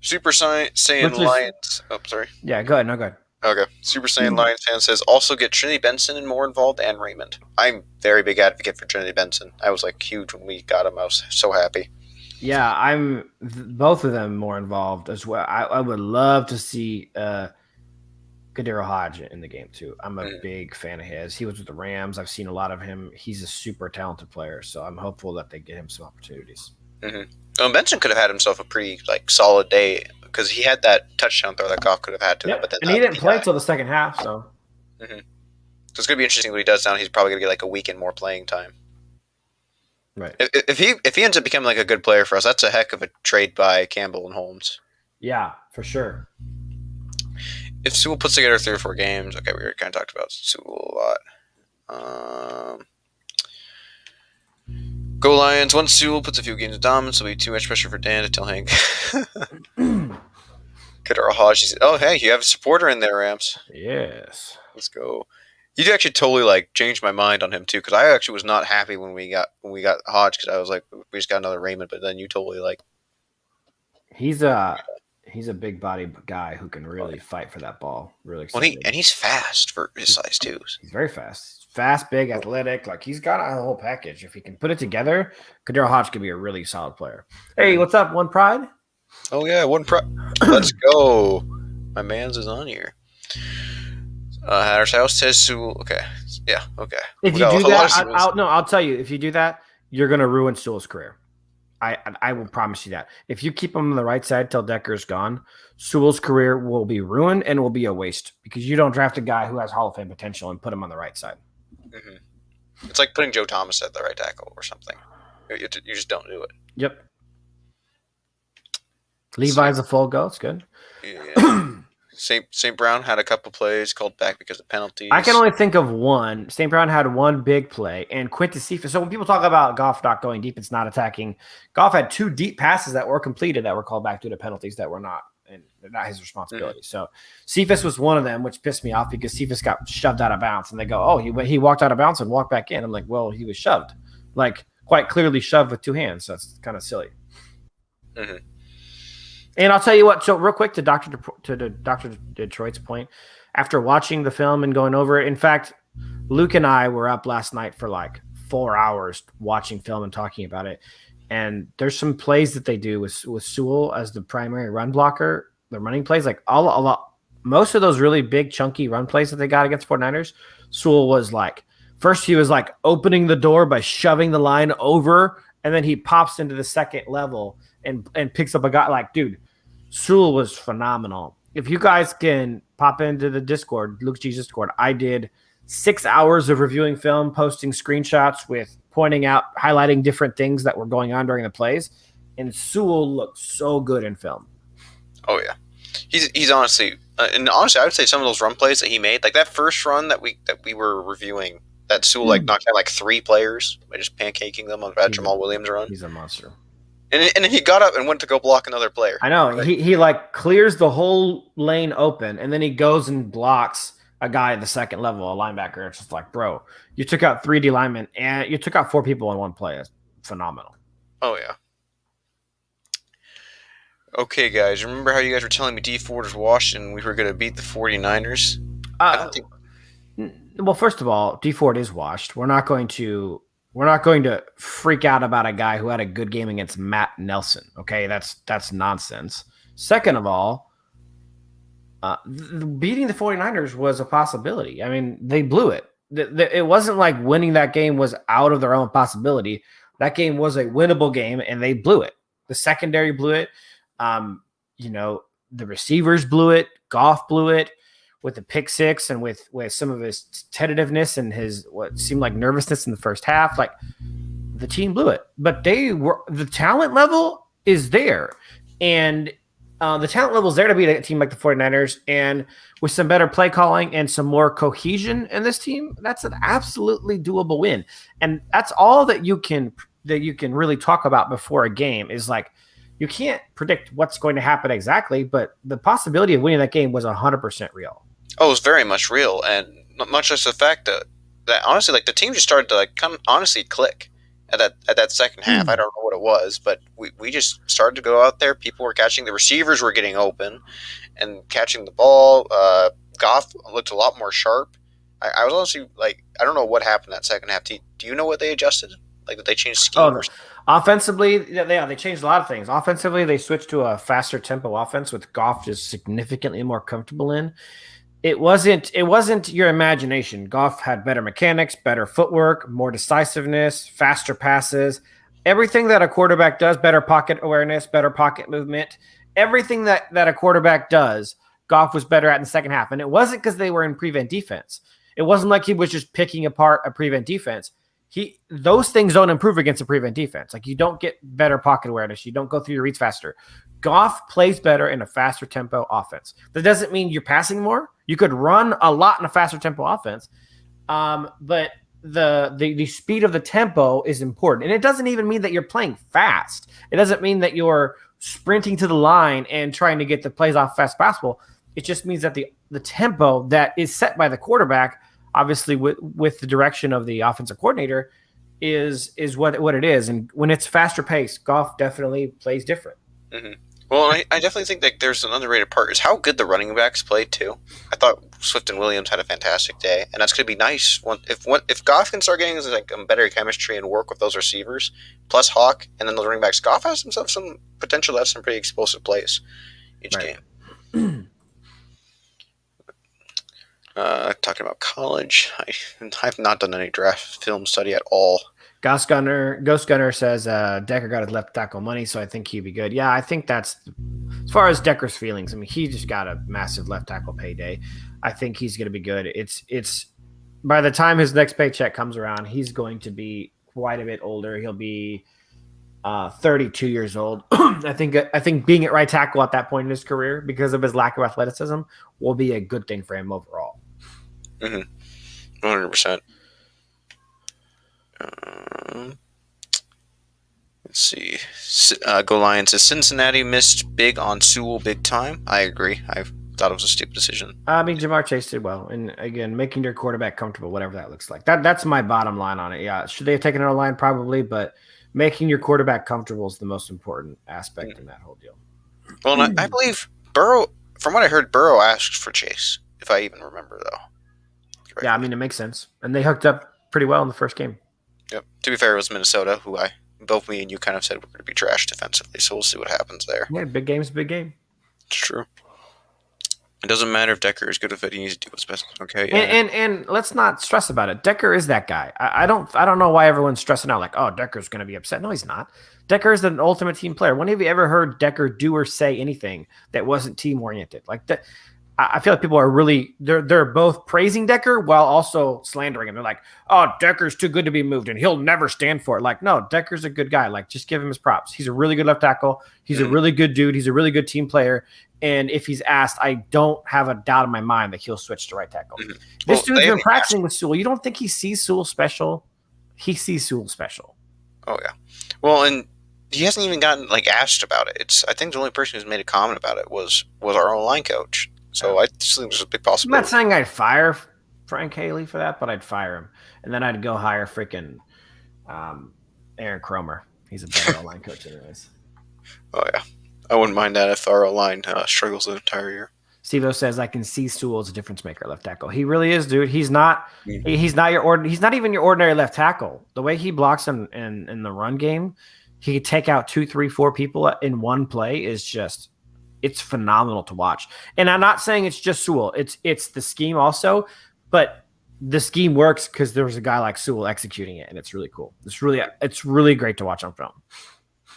Super Saiyan Lions. Oh, sorry.
Yeah, go ahead. No, go ahead.
Okay. Super Saiyan Lions fan says also get Trinity Benson more involved and Raymond. I'm very big advocate for Trinity Benson. I was like huge when we got him. I was so happy.
Yeah, I'm both of them more involved as well. I would love to see Kadero Hodge in the game too. I'm a big fan of his. He was with the Rams. I've seen a lot of him. He's a super talented player, so I'm hopeful that they get him some opportunities.
Mm-hmm. Well, Benson could have had himself a pretty solid day because he had that touchdown throw that Goff could have had to him. But then
and he didn't play till the second half, so.
Mm-hmm. So it's going to be interesting what he does now. He's probably going to get a week and more playing time.
Right.
If he ends up becoming a good player for us, that's a heck of a trade by Campbell and Holmes.
Yeah, for sure.
If Sewell puts together 3 or 4 games, okay, we kind of talked about Sewell a lot. Go Lions. Once Sewell puts a few games of dominance, there'll be too much pressure for Dan to tell Hank. Kadero Hodge said, "Oh, hey, you have a supporter in there, Rams."
Yes.
Let's go. You actually totally changed my mind on him too, because I actually was not happy when we got Hodge, because I was like, we just got another Raymond, but then you totally
He's a big body guy who can really fight for that ball. Really exciting.
Well, he's fast for his size too.
He's very fast. Fast, big, athletic. He's got a whole package. If he can put it together, Kadero Hodge could be a really solid player. Hey, what's up, One Pride?
Oh yeah, One Pride. Let's go. My man's is on here. Hatter's House says Sewell. Okay. Yeah, okay.
If you do that, I'll tell you, if you do that, you're going to ruin Sewell's career. I will promise you that. If you keep him on the right side till Decker's gone, Sewell's career will be ruined and will be a waste because you don't draft a guy who has Hall of Fame potential and put him on the right side.
Mm-hmm. It's like putting Joe Thomas at the right tackle or something. You just don't do it.
Yep. Levi's a full go. It's good.
Yeah. St. Brown had a couple plays called back because of penalties.
I can only think of one. St. Brown had one big play, and Quintus Cephas. So when people talk about Goff not going deep, it's not attacking. Goff had 2 deep passes that were completed that were called back due to penalties that were not, and they're not his responsibility. Mm-hmm. So Cephas was one of them, which pissed me off because Cephas got shoved out of bounds, and they go, "Oh, he walked out of bounds and walked back in." I'm like, "Well, he was shoved, quite clearly shoved with 2 hands." So that's kind of silly.
Mm-hmm.
And I'll tell you what. So real quick to Dr. Detroit's point, after watching the film and going over it, in fact, Luke and I were up last night for 4 hours watching film and talking about it. And there's some plays that they do with Sewell as the primary run blocker, the running plays, most of those really big chunky run plays that they got against 49ers. Sewell was first he was opening the door by shoving the line over, and then he pops into the second level and picks up a guy. Dude, Sewell was phenomenal. If you guys can pop into the Discord, Luke's Jesus Discord, I did 6 hours of reviewing film, posting screenshots with pointing out, highlighting different things that were going on during the plays. And Sewell looked so good in film.
Oh yeah, he's honestly, and honestly, I would say some of those run plays that he made, like that first run that we were reviewing, that Sewell like knocked out like 3 players by just pancaking them on that Jamal Williams run.
He's a monster.
And then he got up and went to go block another player.
I know. Right? He like clears the whole lane open, and then he goes and blocks a guy at the second level, a linebacker. It's just like, bro, you took out 3 D linemen, and you took out 4 people in one play. That's phenomenal.
Oh, yeah. Okay, guys, remember how you guys were telling me D Ford was washed and we were going to beat the 49ers? I don't think...
Well, first of all, D Ford is washed. We're not going to freak out about a guy who had a good game against Matt Nelson. Okay, that's nonsense. Second of all, beating the 49ers was a possibility. I mean, they blew it. It wasn't like winning that game was out of their own possibility. That game was a winnable game, and they blew it. The secondary blew it. The receivers blew it. Goff blew it with the pick 6 and with some of his tentativeness and his what seemed like nervousness in the first half. Like, the team blew it, but the talent level is there, and the talent level is there to beat a team like the 49ers. And with some better play calling and some more cohesion in this team, that's an absolutely doable win. And that's all that you can really talk about before a game is like, you can't predict what's going to happen exactly, but the possibility of winning that game was 100% real.
Oh, it was very much real, and much less the fact that honestly, like the team just started to like kind of honestly click at that second half. I don't know what it was, but we just started to go out there. People were catching, the receivers were getting open and catching the ball. Goff looked a lot more sharp. I was honestly like, I don't know what happened that second half. Do you know what they adjusted? Like, did they change scheme?
Offensively, they changed a lot of things. Offensively, they switched to a faster tempo offense with Goff just significantly more comfortable in. It wasn't your imagination. Goff had better mechanics, better footwork, more decisiveness, faster passes, everything that a quarterback does, better pocket awareness, better pocket movement, everything that a quarterback does, Goff was better at in the second half. And it wasn't because they were in prevent defense. It wasn't like he was just picking apart a prevent defense. Those things don't improve against a prevent defense. Like, you don't get better pocket awareness. You don't go through your reads faster. Goff plays better in a faster tempo offense. That doesn't mean you're passing more. You could run a lot in a faster tempo offense. But the speed of the tempo is important. And it doesn't even mean that you're playing fast. It doesn't mean that you're sprinting to the line and trying to get the plays off fast possible. It just means that the tempo that is set by the quarterback, obviously with the direction of the offensive coordinator, is what it is. And when it's faster paced, Goff definitely plays different.
Mm-hmm. Well, I definitely think that there's an underrated part is how good the running backs played too. I thought Swift and Williams had a fantastic day, and that's going to be nice if Goff can start getting like a better chemistry and work with those receivers, plus Hawk, and then those running backs. Goff has himself some potential to have some pretty explosive plays each game. Talking about college, I've not done any draft film study at all.
Ghost Gunner says Decker got his left tackle money, so I think he'd be good. Yeah, I think that's as far as Decker's feelings. I mean, he just got a massive left tackle payday. I think he's going to be good. It's by the time his next paycheck comes around, he's going to be quite a bit older. He'll be 32 years old. I think being at right tackle at that point in his career, because of his lack of athleticism, will be a good thing for him overall.
100%. Let's see. Go Lions says Cincinnati missed big on Sewell big time. I agree. I thought it was a stupid decision.
I mean, Jamar Chase did well. And again, making your quarterback comfortable, whatever that looks like. That's my bottom line on it. Yeah. Should they have taken another line? Probably, but making your quarterback comfortable is the most important aspect in that whole deal.
Well, I believe Burrow, from what I heard, Burrow asked for Chase, if I even remember, though.
Right. Yeah, I mean, it makes sense. And they hooked up pretty well in the first game.
Yep. To be fair, it was Minnesota, who both me and you kind of said we're going to be trash defensively, so we'll see what happens there.
Yeah, big game's a big game.
It's true. It doesn't matter if Decker is good at it; he needs to do what's best. Okay.
And let's not stress about it. Decker is that guy. I don't know why everyone's stressing out like, oh, Decker's going to be upset. No, he's not. Decker is an ultimate team player. When have you ever heard Decker do or say anything that wasn't team oriented? Like that, I feel like people are really they're both praising Decker while also slandering him. They're like, "Oh, Decker's too good to be moved, and he'll never stand for it." Like, no, Decker's a good guy. Like, just give him his props. He's a really good left tackle. He's a really good dude. He's a really good team player. And if he's asked, I don't have a doubt in my mind that he'll switch to right tackle. This dude's been practicing with Sewell. You don't think he sees Sewell special? He sees Sewell special.
Oh yeah. Well, and he hasn't even gotten asked about it. I think the only person who's made a comment about it was our own line coach. So I just think there's a big possibility.
I'm not saying I'd fire Frank Haley for that, but I'd fire him, and then I'd go hire freaking Aaron Cromer. He's a better line coach anyways.
Oh yeah, I wouldn't mind that if our line struggles the entire year.
Steve-O says I can see Sewell as a difference maker left tackle. He really is, dude. He's not. He's not He's not even your ordinary left tackle. The way he blocks in the run game, he could take out 2, 3, 4 people in one play. Is just. It's phenomenal to watch. And I'm not saying it's just Sewell. It's the scheme also, but the scheme works because there was a guy like Sewell executing it, and it's really cool. It's really great to watch on film.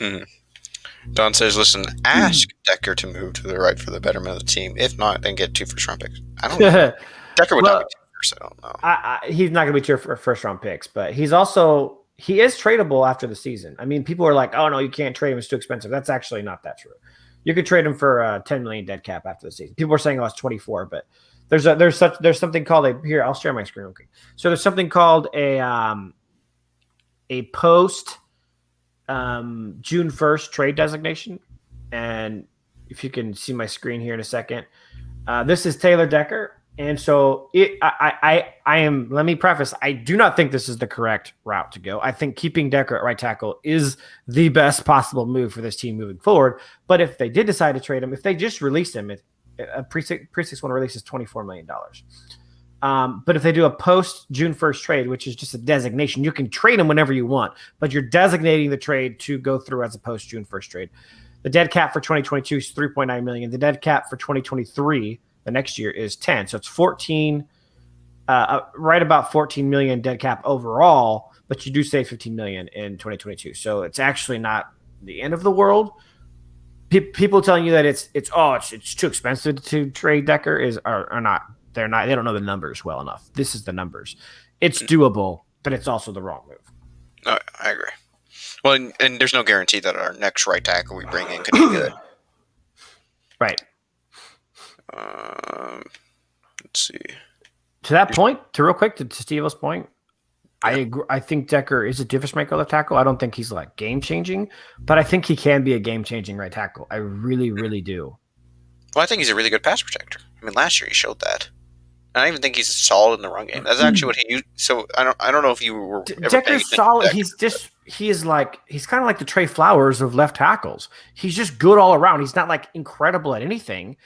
Mm-hmm. Don says, listen, ask Decker to move to the right for the betterment of the team. If not, then get 2 first-round picks. I don't know. Decker would not be 2 first. I don't know.
He's not going to be 2 first-round picks, but he is tradable after the season. I mean, people are like, oh, no, you can't trade him. It's too expensive. That's actually not that true. You could trade him for $10 million dead cap after the season. People are saying, "Oh, it's 24," but there's something called here. I'll share my screen. Okay, so there's something called a post June 1st trade designation, and if you can see my screen here in a second, this is Taylor Decker, and so I am. Let me preface: I do not think this is the correct route to go. I think keeping Decker at right tackle is the best possible move for this team moving forward. But if they did decide to trade him, if they just released him, a precinct one release is $24 million. But if they do a post June 1st trade, which is just a designation, you can trade him whenever you want, but you're designating the trade to go through as a post June 1st trade. The dead cap for 2022 is $3.9 million. The dead cap for 2023, the next year, is 10. So it's 14, right about 14 million dead cap overall, but you do save 15 million in 2022. So it's actually not the end of the world. People telling you that it's too expensive to trade Decker are not. They don't know the numbers well enough. This is the numbers. It's doable, but it's also the wrong move.
I agree. Well, and there's no guarantee that our next right tackle we bring in could be good.
Right.
Let's see.
To that point, real quick, to Steve-O's point, yeah. I agree. I think Decker is a difference maker left tackle. I don't think he's game changing, but I think he can be a game changing right tackle. I really, really do.
Well, I think he's a really good pass protector. I mean, last year he showed that. I don't even think he's solid in the run game. That's actually what he used. So I don't know if you were ever
Decker's solid. Decker. He's kind of like the Trey Flowers of left tackles. He's just good all around. He's not incredible at anything,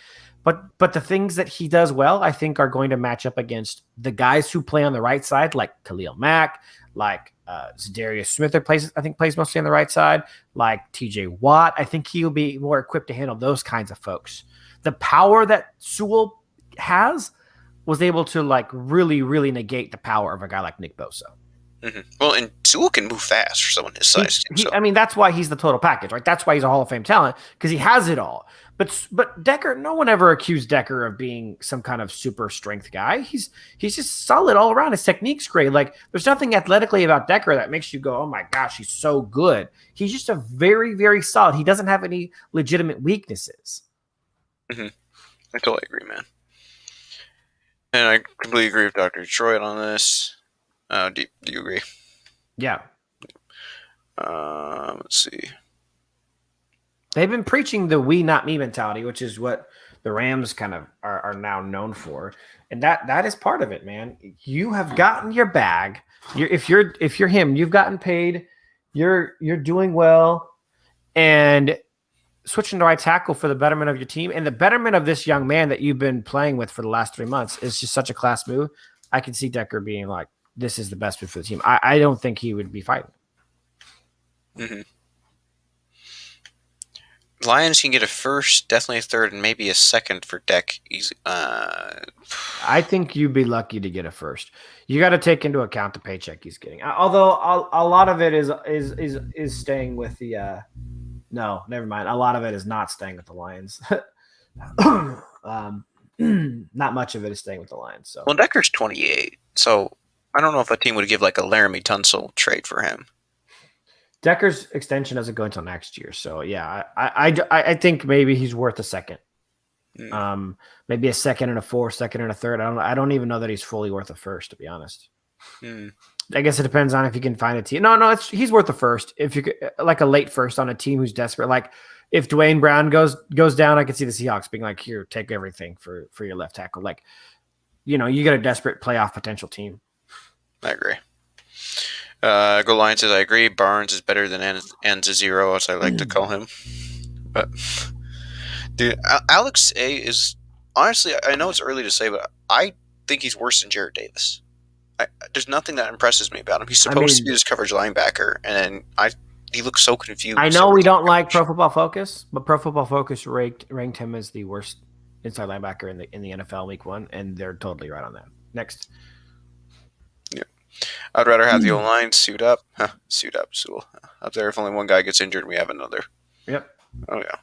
but the things that he does well, I think, are going to match up against the guys who play on the right side, like Khalil Mack, like Zadarius Smith, plays mostly on the right side, like TJ Watt. I think he'll be more equipped to handle those kinds of folks. The power that Sewell has was able to really, really negate the power of a guy like Nick Bosa.
Mm-hmm. Well, and Sewell can move fast for someone his size.
I mean, that's why he's the total package, right? That's why he's a Hall of Fame talent, because he has it all. But Decker, no one ever accused Decker of being some kind of super strength guy. He's just solid all around. His technique's great. There's nothing athletically about Decker that makes you go, oh my gosh, he's so good. He's just a very, very solid. He doesn't have any legitimate weaknesses.
Mm-hmm. I totally agree, man. And I completely agree with Dr. Detroit on this. Do you agree?
Yeah.
Let's see.
They've been preaching the we not me mentality, which is what the Rams kind of are now known for, and that is part of it, man. You have gotten your bag. If you're him, you've gotten paid. You're doing well, and switching to right tackle for the betterment of your team and the betterment of this young man that you've been playing with for the last 3 months is just such a class move. I can see Decker being like, this is the best move for the team. I don't think he would be fighting.
Mm-hmm. Lions can get a first, definitely a third, and maybe a second for Deck. Easy.
I think you'd be lucky to get a first. You got to take into account the paycheck he's getting. Although a lot of it is staying with the. No, never mind. A lot of it is not staying with the Lions. not much of it is staying with the Lions. So
Well, Decker's 28, so I don't know if a team would give like a Laramie Tunsil trade for him.
Decker's extension doesn't go until next year. So yeah, I think maybe he's worth a second. Maybe a second and a fourth, second and a third. I don't even know that he's fully worth a first, to be honest. I guess it depends on if you can find a team. No, he's worth a first. If you could, like a late first on a team who's desperate, like if Dwayne Brown goes down, I could see the Seahawks being like, here, take everything for your left tackle. Like, you get a desperate playoff potential team.
I agree. Go Lions says, I agree. Barnes is better than Anzazero, as I like to call him. But, dude, Alex A is, honestly, I know it's early to say, but I think he's worse than Jarrett Davis. There's nothing that impresses me about him. He's supposed to be this coverage linebacker, and he looks so confused.
I know we don't like Pro Football Focus, but Pro Football Focus ranked him as the worst inside linebacker in the NFL Week 1, and they're totally right on that. Next.
Yeah. I'd rather have the O-line suit up. Suit up, Sewell. Up there, if only one guy gets injured, we have another.
Yep.
Oh, yeah.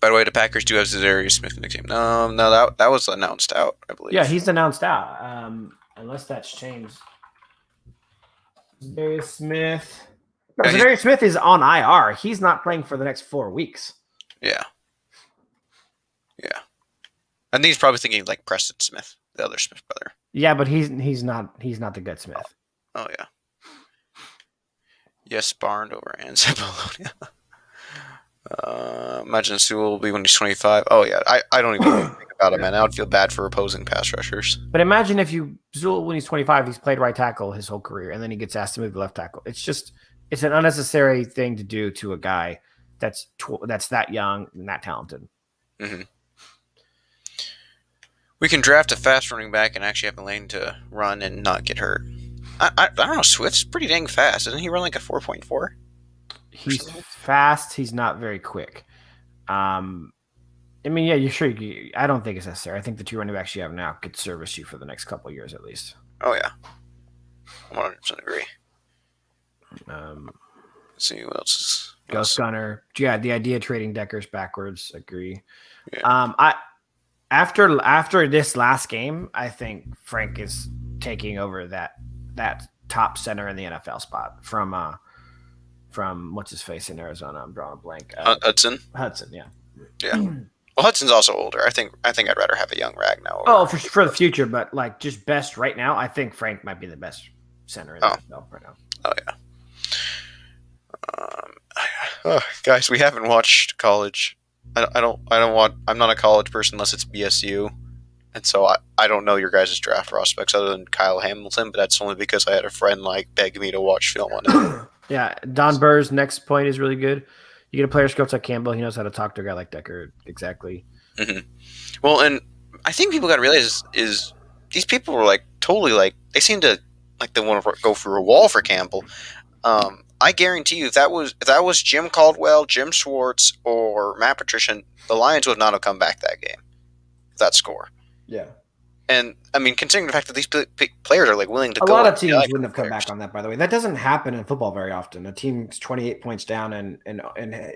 By the way, the Packers do have Za'Darius Smith in the team. No, that was announced out, I believe.
Yeah, he's announced out. Unless that's changed. Za'Darius Smith. No, Za'Darius Smith is on IR. He's not playing for the next 4 weeks.
Yeah. Yeah. I think he's probably thinking like Preston Smith, the other Smith brother.
Yeah, but he's not the good Smith.
Oh yeah. Yes, Barnes over Anzabolonia. Imagine Sewell will be when he's 25. Oh yeah, I don't even think about it, man. I would feel bad for opposing pass rushers.
But imagine if Sewell when he's 25, he's played right tackle his whole career, and then he gets asked to move to left tackle. It's an unnecessary thing to do to a guy that's that young and that talented.
Mm-hmm. We can draft a fast running back and actually have a lane to run and not get hurt. I don't know. Swift's pretty dang fast. Doesn't he run like a 4.4?
He's fast. He's not very quick. I mean, yeah, you're sure. I don't think it's necessary. I think the 2 running backs you have now could service you for the next couple of years at least.
Oh yeah, 100% agree.
Let's
see what else is.
Ghost Gunner. Yeah, the idea of trading Deckers backwards. Agree.
Yeah.
After this last game, I think Frank is taking over that top center in the NFL spot from what's his face in Arizona. I'm drawing a blank.
Hudson.
Yeah.
Yeah. Well, Hudson's also older. I think I'd rather have a young Ragnow.
Oh, for the future, but like just best right now, I think Frank might be the best center in the NFL right now.
Oh yeah. Guys, we haven't watched college. I'm not a college person unless it's BSU, and so I don't know your guys' draft prospects other than Kyle Hamilton, but that's only because I had a friend beg me to watch film on it.
Yeah, Don Burr's next point is really good. You get a player's coach like Campbell, he knows how to talk to a guy like Decker. Exactly.
Mm-hmm. Well, and I think people got to realize is these people were totally they seem to they want to go through a wall for Campbell. I guarantee you, if that was Jim Caldwell, Jim Schwartz, or Matt Patricia, the Lions would not have come back that game. That score.
Yeah.
And I mean, considering the fact that these players are willing to go,
a lot of teams wouldn't have come back on that. By the way, that doesn't happen in football very often. A team's 28 points down and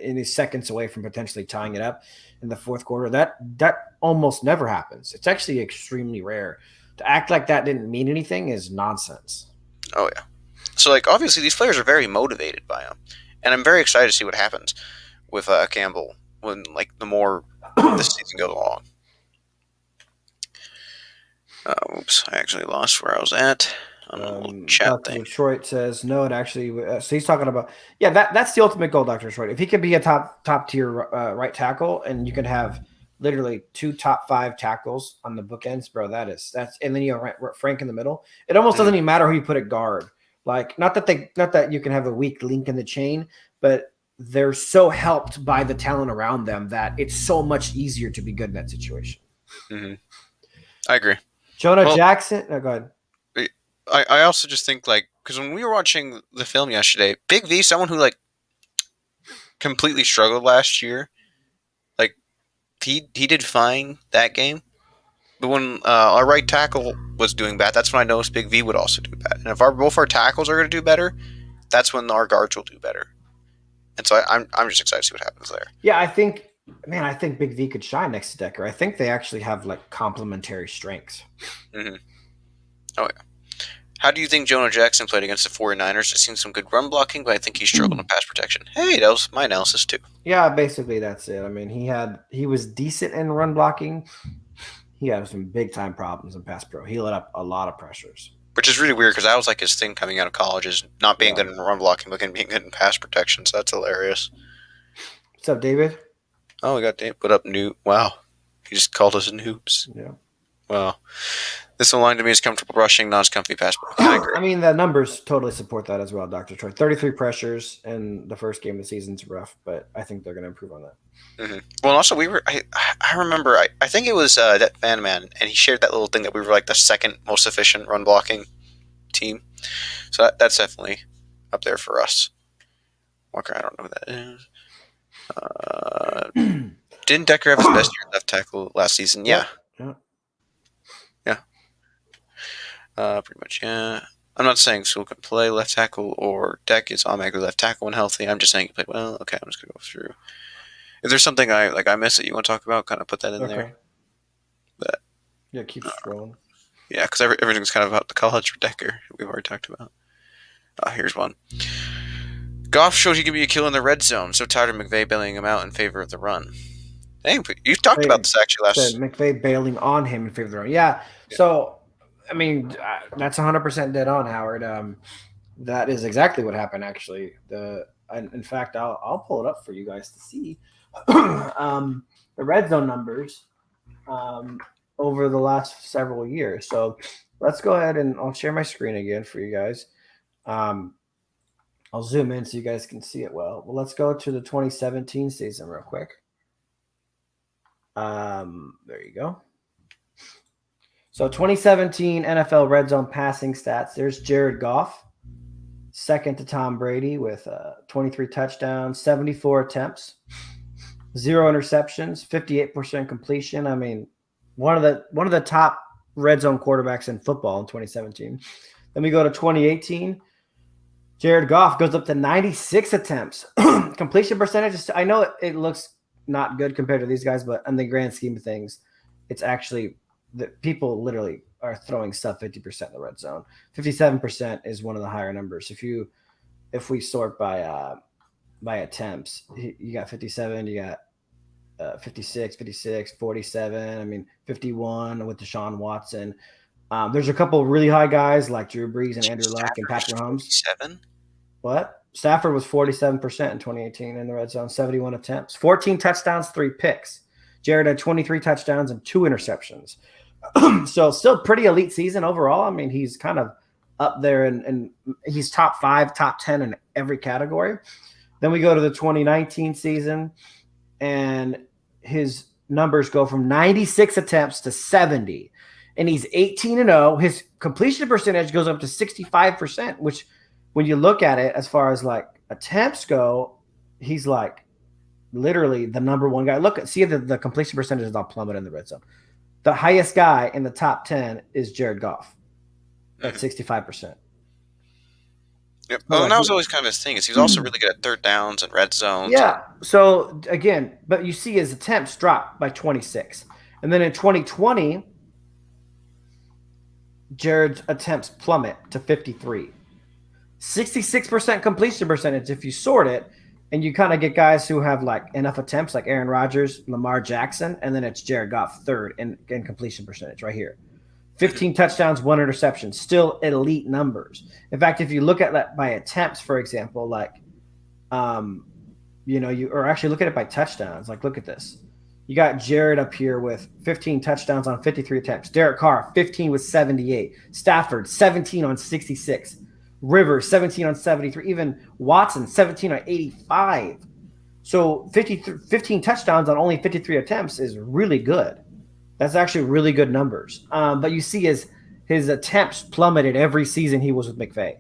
is seconds away from potentially tying it up in the fourth quarter. That almost never happens. It's actually extremely rare. To act like that didn't mean anything is nonsense.
Oh yeah. So obviously these players are very motivated by him, and I'm very excited to see what happens with Campbell when the more this season goes along. Oops, I actually lost where I was at. Chat
Dr.
thing.
Detroit says no. It actually, so he's talking about that's the ultimate goal, Dr. Detroit. If he could be a top tier right tackle, and you can have literally 2 top 5 tackles on the bookends, bro. That's and then you have Frank in the middle. It almost doesn't even matter who you put at guard. Not that you can have a weak link in the chain, but they're so helped by the talent around them that it's so much easier to be good in that situation.
Mm-hmm. I agree.
Jonah Jackson. Oh, go ahead.
I also just think because when we were watching the film yesterday, Big V, someone who completely struggled last year, he did fine that game. But when our right tackle was doing bad, that's when I noticed Big V would also do bad. And if both our tackles are going to do better, that's when our guards will do better. And so I'm just excited to see what happens there.
Yeah, I think Man, I think Big V could shine next to Decker. I think they actually have like complementary strengths.
Mm-hmm. Oh, yeah. How do you think Jonah Jackson played against the 49ers? I've seen some good run blocking, but I think he struggled in pass protection. Hey, that was my analysis too.
Yeah, basically that's it. I mean, he was decent in run blocking. He had some big time problems in pass pro. He let up a lot of pressures.
Which is really weird because that was like his thing coming out of college is not being
Yeah.
good in run blocking, but being good in pass protection. So that's hilarious.
What's up, David?
Oh, we got Dave put up new. Wow. He just called us noobs.
Yeah.
Wow. This line to me is comfortable rushing, not as comfy pass blocking. I agree.
I mean, the numbers totally support that as well, Dr. Troy. 33 pressures in the first game of the season's rough, but I think they're going to improve on that.
Mm-hmm. Well, also I remember I think it was that Fan Man, and he shared that little thing that we were like the second most efficient run blocking team. So that's definitely up there for us. Walker, I don't know who that is. Didn't Decker have his best year at left tackle last season? Yeah.
Yeah.
Yeah. Pretty much, yeah. I'm not saying Sewell can play left tackle or Deck is automatically left tackle when healthy. I'm just saying he played well. Okay, I'm just going to go through. If there's something I missed that you want to talk about, kind of put that in there. But,
yeah, keep scrolling.
Yeah, because everything's kind of about the college for Decker. We've already talked about. Here's one. Goff showed he could be a killer in the red zone, so tired of McVay bailing him out in favor of the run. Hey, you talked about this actually last.
McVay bailing on him in favor of the run. Yeah. So, I mean, that's 100% dead on, Howard. That is exactly what happened. Actually, in fact, I'll pull it up for you guys to see. The red zone numbers over the last several years. So let's go ahead and I'll share my screen again for you guys. I'll zoom in so you guys can see it well. Well, let's go to the 2017 season real quick. There you go. So 2017 NFL red zone passing stats. There's Jared Goff, second to Tom Brady with 23 touchdowns, 74 attempts, 0 interceptions, 58% completion. I mean, one of the top red zone quarterbacks in football in 2017. Then we go to 2018. Jared Goff goes up to 96 attempts. Completion percentage, I know it looks not good compared to these guys, but in the grand scheme of things, it's actually that people literally are throwing sub 50% in the red zone. 57% is one of the higher numbers. If we sort by attempts, you got 57, you got 56, 47. I mean, 51 with Deshaun Watson. There's a couple of really high guys like Drew Brees and Andrew Luck and Patrick Mahomes.
47?
What? Stafford was 47% in 2018 in the red zone, 71 attempts, 14 touchdowns, 3 picks. Jared had 23 touchdowns and 2 interceptions. So still pretty elite season overall. I mean, he's kind of up there and he's top 5, top 10 in every category. Then we go to the 2019 season and his numbers go from 96 attempts to 70. And he's 18-0. His completion percentage goes up to 65%, which when you look at it as far as like attempts go, he's like literally the number one guy. Look, see the completion percentage is all plummeted in the red zone. The highest guy in the top 10 is Jared Goff at 65%.
Yep. Well, and that was always kind of his thing. Is he's also really good at third downs and red zones.
Yeah. So again, but you see his attempts drop by 26. And then in 2020, Jared's attempts plummet to 53. 66% completion percentage if you sort it, and you kind of get guys who have like enough attempts like Aaron Rodgers, Lamar Jackson, and then it's Jared Goff third in completion percentage right here. 15 touchdowns, 1 interception, still elite numbers. In fact, if you look at that by attempts, for example, like, or actually look at it by touchdowns. Like, look at this. You got Jared up here with 15 touchdowns on 53 attempts. Derek Carr, 15 with 78. Stafford, 17 on 66. Rivers, 17 on 73. Even Watson, 17 on 85. So 15 touchdowns on only 53 attempts is really good. That's actually really good numbers. But you see his attempts plummeted every season he was with McVay.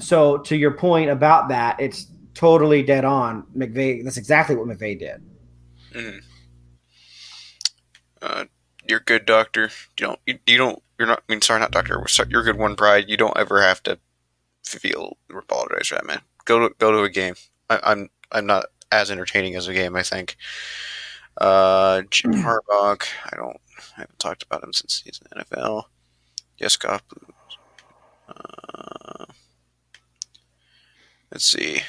So to your point about that, it's totally dead on. McVay, that's exactly what McVay did.
Mm. You're good, doctor. You're not. I mean, sorry, not doctor. You're good, one pride. You don't ever have to feel or apologize for that, man. Go to a game. I'm not as entertaining as a game. I think. Harbaugh. I haven't talked about him since he's in the NFL. Yes, Goff. Let's see.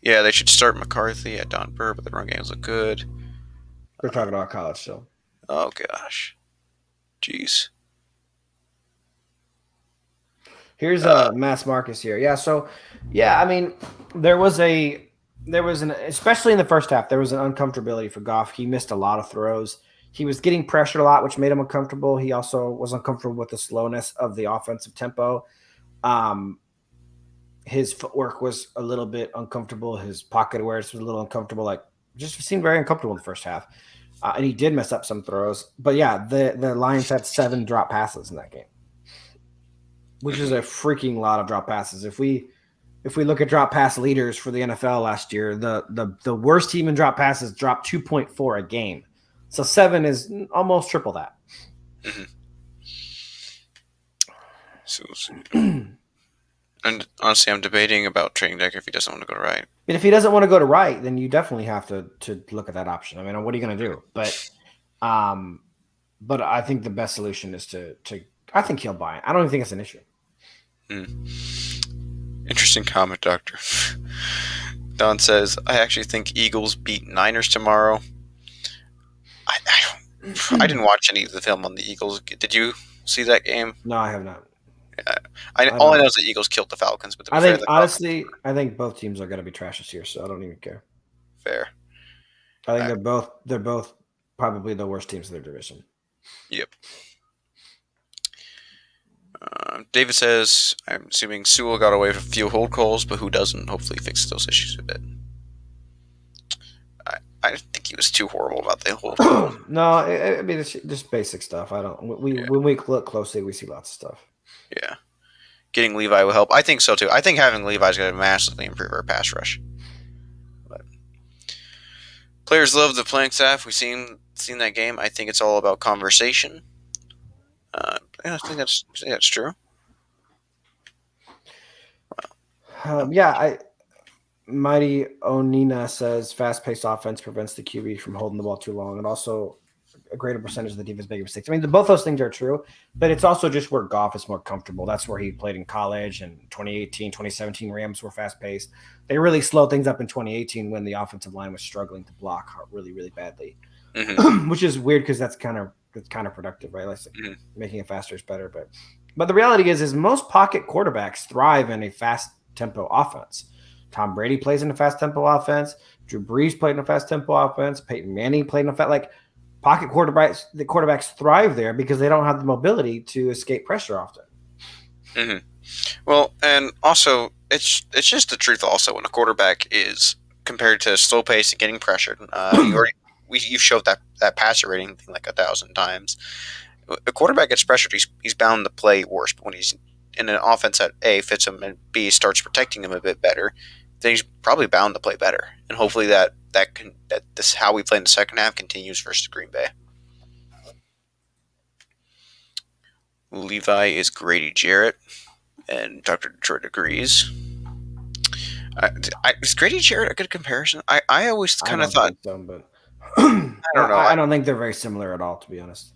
Yeah, they should start McCarthy at Don Burr, but the run games look good.
We're talking about college still.
Oh gosh, jeez.
Here's Mass Marcus here. Yeah, so I mean, there was an especially in the first half, there was an uncomfortability for Goff. He missed a lot of throws. He was getting pressured a lot, which made him uncomfortable. He also was uncomfortable with the slowness of the offensive tempo. His footwork was a little bit uncomfortable. His pocket awareness was a little uncomfortable. Like, just seemed very uncomfortable in the first half. And he did mess up some throws. But yeah, the Lions had 7 drop passes in that game, which is a freaking lot of drop passes. If we look at drop pass leaders for the NFL last year, the worst team in drop passes dropped 2.4 a game. So 7 is almost triple that.
Mm-hmm. So, and honestly, I'm debating about trading Decker if he doesn't want to go to right.
And if he doesn't want to go to right, then you definitely have to look at that option. I mean, what are you going to do? But I think the best solution is to I think he'll buy it. I don't even think it's an issue.
Interesting comment, Doctor. Don says, I actually think Eagles beat Niners tomorrow. I didn't watch any of the film on the Eagles. Did you see that game?
No, I have not.
Yeah. All I know is the Eagles killed the Falcons. But
I think, honestly, I think both teams are going to be trash this year, so I don't even care.
Fair.
I think they're both probably the worst teams in their division.
Yep. David says, I'm assuming Sewell got away with a few hold calls, but who doesn't? Hopefully fixes those issues a bit. I didn't think he was too horrible about the hold calls.
No, I mean, it's just basic stuff. When we look closely, we see lots of stuff.
Yeah. Getting Levi will help. I think so, too. I think having Levi is going to massively improve our pass rush. But players love the playing staff. We've seen that game. I think it's all about conversation. I think that's true.
Mighty Onina says fast-paced offense prevents the QB from holding the ball too long, and also a greater percentage of the defense making mistakes. I mean, both those things are true, but it's also just where Goff is more comfortable. That's where he played in college, and 2018, 2017 Rams were fast-paced. They really slowed things up in 2018 when the offensive line was struggling to block really, really badly, which is weird because that's kind of productive, right? Like making it faster is better, but the reality is most pocket quarterbacks thrive in a fast tempo offense. Tom Brady plays in a fast tempo offense. Drew Brees played in a fast tempo offense. Peyton Manning played in a fast pocket quarterbacks. The quarterbacks thrive there because they don't have the mobility to escape pressure often.
Mm-hmm. Well, and also it's just the truth. Also, when a quarterback is compared to slow pace and getting pressured, you've showed that passer rating thing like 1,000 times. A quarterback gets pressured, he's bound to play worse. But when he's in an offense that A, fits him, and B, starts protecting him a bit better, then he's probably bound to play better. And hopefully that this how we play in the second half continues versus Green Bay. Levi is Grady Jarrett, and Dr. Detroit agrees. Is Grady Jarrett a good comparison? I always kind of thought
so, but
I don't know.
I don't think they're very similar at all, to be honest.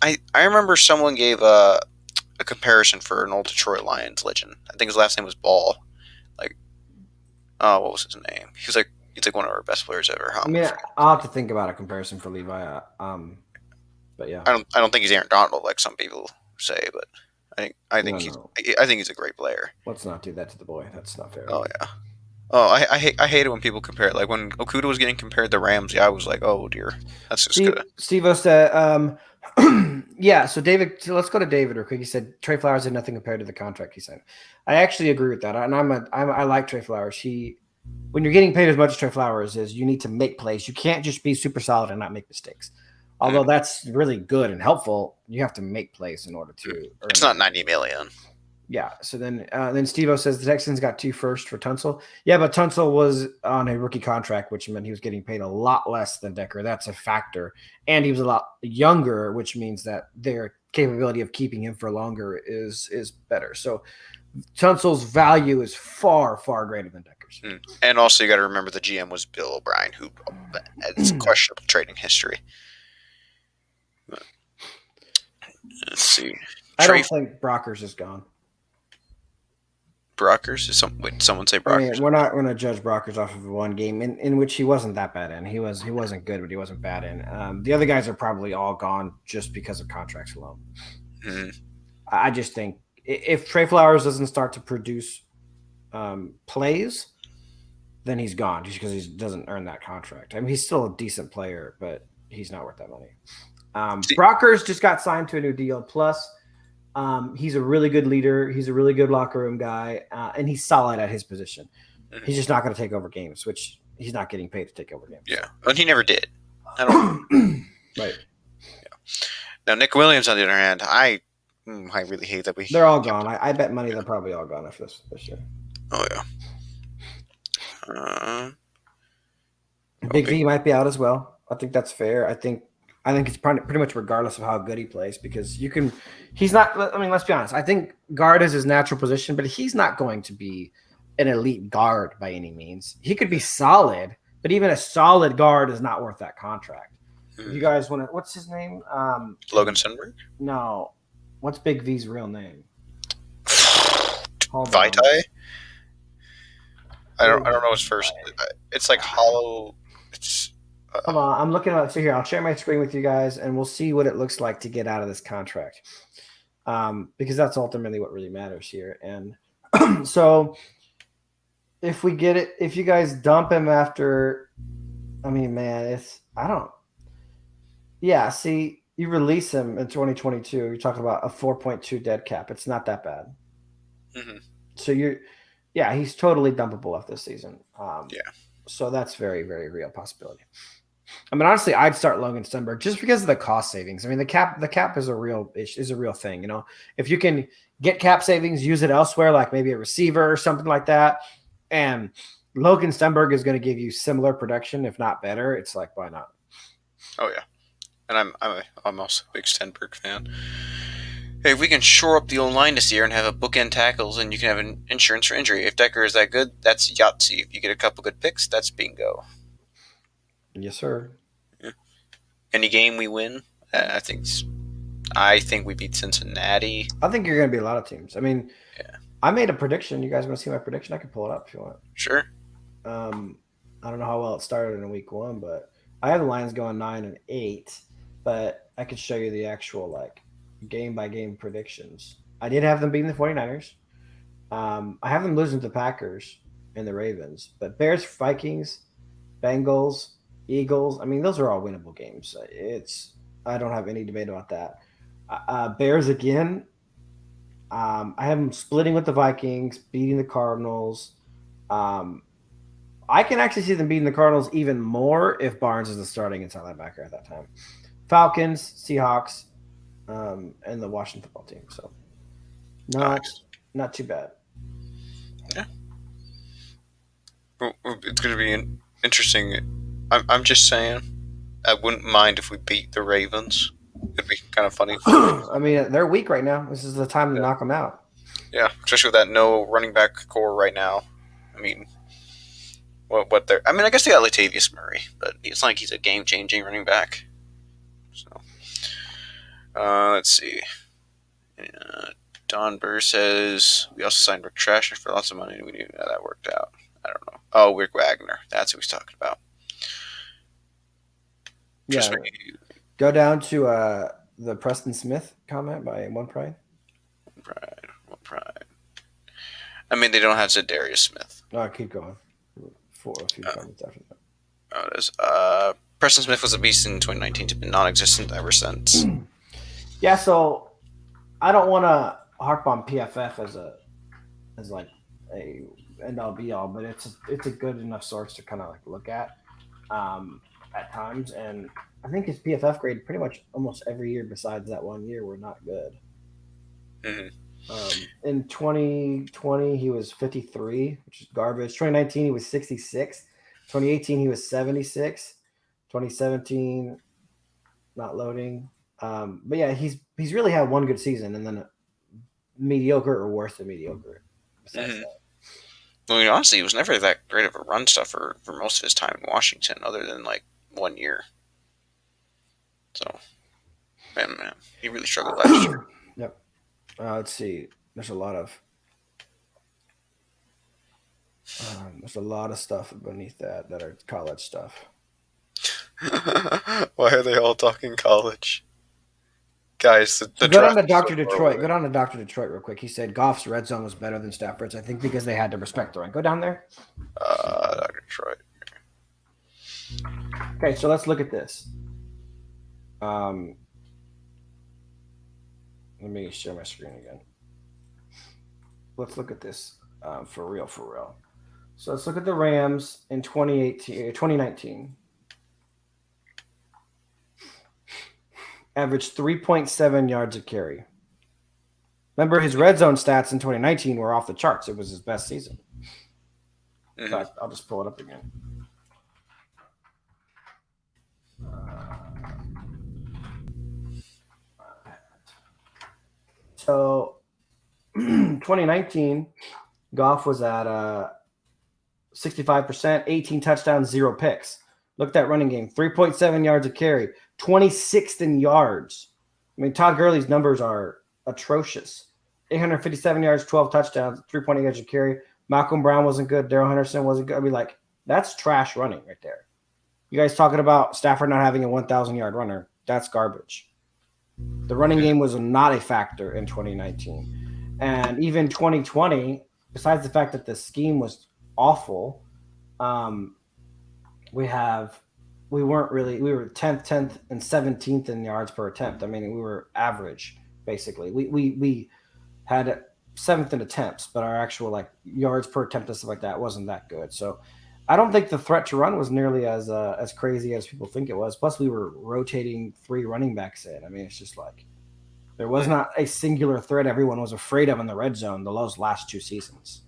I remember someone gave a comparison for an old Detroit Lions legend. I think his last name was Ball. What was his name? He's like one of our best players ever.
I mean, I'll have to think about a comparison for Levi. But yeah,
I don't think he's Aaron Donald like some people say, but I think he's a great player.
Let's not do that to the boy. That's not fair.
Oh yeah. Oh, I hate it when people compare it. Like when Okuda was getting compared to Ramsey, I was like, oh dear, that's just good.
Steve-O said, yeah. So David, let's go to David real quick. He said Trey Flowers did nothing compared to the contract he signed. I actually agree with that, and I like Trey Flowers. When you're getting paid as much as Trey Flowers is, you need to make plays. You can't just be super solid and not make mistakes. Although that's really good and helpful, you have to make plays in order to earn.
It's not $90 million.
Yeah. So then Steve-O says the Texans got 2 firsts for Tunsil. Yeah, but Tunsil was on a rookie contract, which meant he was getting paid a lot less than Decker. That's a factor. And he was a lot younger, which means that their capability of keeping him for longer is better. So Tunsil's value is far, far greater than Decker's. Lakers.
And also, you got to remember the GM was Bill O'Brien, who has questionable trading history. Let's see.
I
Trey
don't think Brockers is gone.
Brockers? Wait, someone say
I mean,
Brockers?
we're not going to judge Brockers off of one game in which he wasn't that bad in. He wasn't good, but he wasn't bad in. The other guys are probably all gone just because of contracts alone.
Mm-hmm.
I just think if Trey Flowers doesn't start to produce plays, then he's gone just because he doesn't earn that contract. I mean, he's still a decent player, but he's not worth that money. Brockers just got signed to a new deal. Plus, he's a really good leader. He's a really good locker room guy, and he's solid at his position.
Mm-hmm.
He's just not going to take over games, which he's not getting paid to take over games.
Yeah, but he never did. I don't.
Right.
Yeah. Now Nick Williams, on the other hand, I really hate that we.
They're all gone. I bet money they're probably all gone after this year.
Oh yeah.
Big V might be out as well. I think that's fair. I think it's pretty much regardless of how good he plays because you can. He's not. I mean, let's be honest. I think guard is his natural position, but he's not going to be an elite guard by any means. He could be solid, but even a solid guard is not worth that contract. If you guys want to, what's his name?
Logan Sundberg?
No. What's Big V's real name?
Vitae? I don't know his first. It's like hollow. It's.
Hold on, I'm looking at it. So here, I'll share my screen with you guys, and we'll see what it looks like to get out of this contract, because that's ultimately what really matters here. And so, if we get it, if you guys dump him after, I mean, man, Yeah, see, you release him in 2022. You're talking about a 4.2 dead cap. It's not that bad.
Mm-hmm.
So he's totally dumpable after this season.
Yeah.
So that's very, very real possibility. I mean, honestly, I'd start Logan Stenberg just because of the cost savings. I mean, the cap is a real thing. You know, if you can get cap savings, use it elsewhere, like maybe a receiver or something like that. And Logan Stenberg is going to give you similar production, if not better. It's like, why not?
Oh yeah, and I'm also a big Stenberg fan. Hey, if we can shore up the old line this year and have a bookend tackles, and you can have an insurance for injury. If Decker is that good, that's Yahtzee. If you get a couple good picks, that's bingo.
Yes, sir.
Yeah. Any game we win, I think we beat Cincinnati.
I think you're going to beat a lot of teams. I mean,
yeah.
I made a prediction. You guys want to see my prediction? I can pull it up if you want.
Sure.
I don't know how well it started in week 1, but I have the Lions going 9-8. But I could show you the actual like game by game predictions. I did have them beating the 49ers. I have them losing to the Packers and the Ravens, but Bears, Vikings, Bengals, Eagles. I mean, those are all winnable games. I don't have any debate about that. Bears again. I have them splitting with the Vikings, beating the Cardinals. I can actually see them beating the Cardinals even more if Barnes is the starting inside linebacker at that time. Falcons, Seahawks, and the Washington football team. So not too bad.
Yeah. Well, it's going to be interesting. I'm just saying, I wouldn't mind if we beat the Ravens. It'd be kind of funny.
I mean, they're weak right now. This is the time to knock them out.
Yeah, especially with that no running back core right now. I mean, what they're. I mean, I guess they got Latavius Murray, but it's not like he's a game-changing running back. So, let's see. Don Burr says we also signed Rick Trasher for lots of money. We knew how that worked out. I don't know. Oh, Rick Wagner. That's who he's talking about.
Yeah. Go down to the Preston Smith comment by One Pride.
One Pride. I mean, they don't have Zadarius Smith.
No, keep going. For a few comments after that.
Oh, it is. Preston Smith was a beast in 2019. It's been non-existent ever since.
Yeah, so I don't want to harp on PFF as like a end all be all, but it's a good enough source to kind of like look at times, and I think his PFF grade pretty much almost every year besides that 1 year were not good.
Mm-hmm.
In 2020 he was 53, which is garbage. 2019 he was 66. 2018 he was 76. 2017 not loading. But yeah, he's really had one good season and then mediocre or worse than mediocre.
Mm-hmm. I mean, honestly, he was never that great of a run stuffer for most of his time in Washington, other than like 1 year. So, man, he really struggled last year.
Yep. Let's see. There's a lot of stuff beneath that are college stuff.
Why are they all talking college? Guys, the
Go down to
draft is so
Dr.
far
Detroit.
away.
Go down to Dr. Detroit real quick. He said Goff's red zone was better than Stafford's. I think because they had to respect the run. Go down there.
Dr. Detroit.
Okay, so let's look at this. Let me share my screen again. Let's look at this for real. So let's look at the Rams in 2019. Averaged 3.7 yards a carry. Remember, his red zone stats in 2019 were off the charts. It was his best season. In fact, I'll just pull it up again. So 2019, Goff was at 65%, 18 touchdowns, 0 picks. Look at that running game, 3.7 yards a carry, 26th in yards. I mean, Todd Gurley's numbers are atrocious. 857 yards, 12 touchdowns, 3.8 yards a carry. Malcolm Brown wasn't good. Darrell Henderson wasn't good. I mean, like, that's trash running right there. You guys talking about Stafford not having a 1,000-yard runner. That's garbage. The running game was not a factor in 2019. And even 2020, besides the fact that the scheme was awful, we were 10th and 17th in yards per attempt. I mean, we were average, basically. We had 7th in attempts, but our actual like yards per attempt and stuff like that wasn't that good. So I don't think the threat to run was nearly as crazy as people think it was. Plus, we were rotating 3 running backs in. I mean, it's just like there was not a singular threat everyone was afraid of in the red zone those last 2 seasons.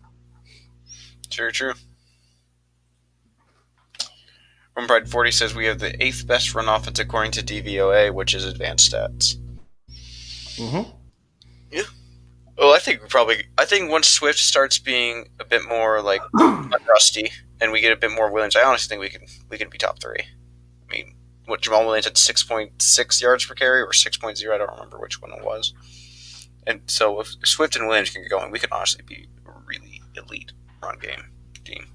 True. Pride 40 says we have the 8th best run offense according to DVOA, which is advanced stats.
Mm-hmm.
Yeah. Well, I think once Swift starts being a bit more like rusty and we get a bit more Williams, I honestly think we can be top 3. I mean, what Jamal Williams had 6.6 yards per carry or 6.0, I don't remember which one it was. And so if Swift and Williams can get going, we could honestly be a really elite run game team.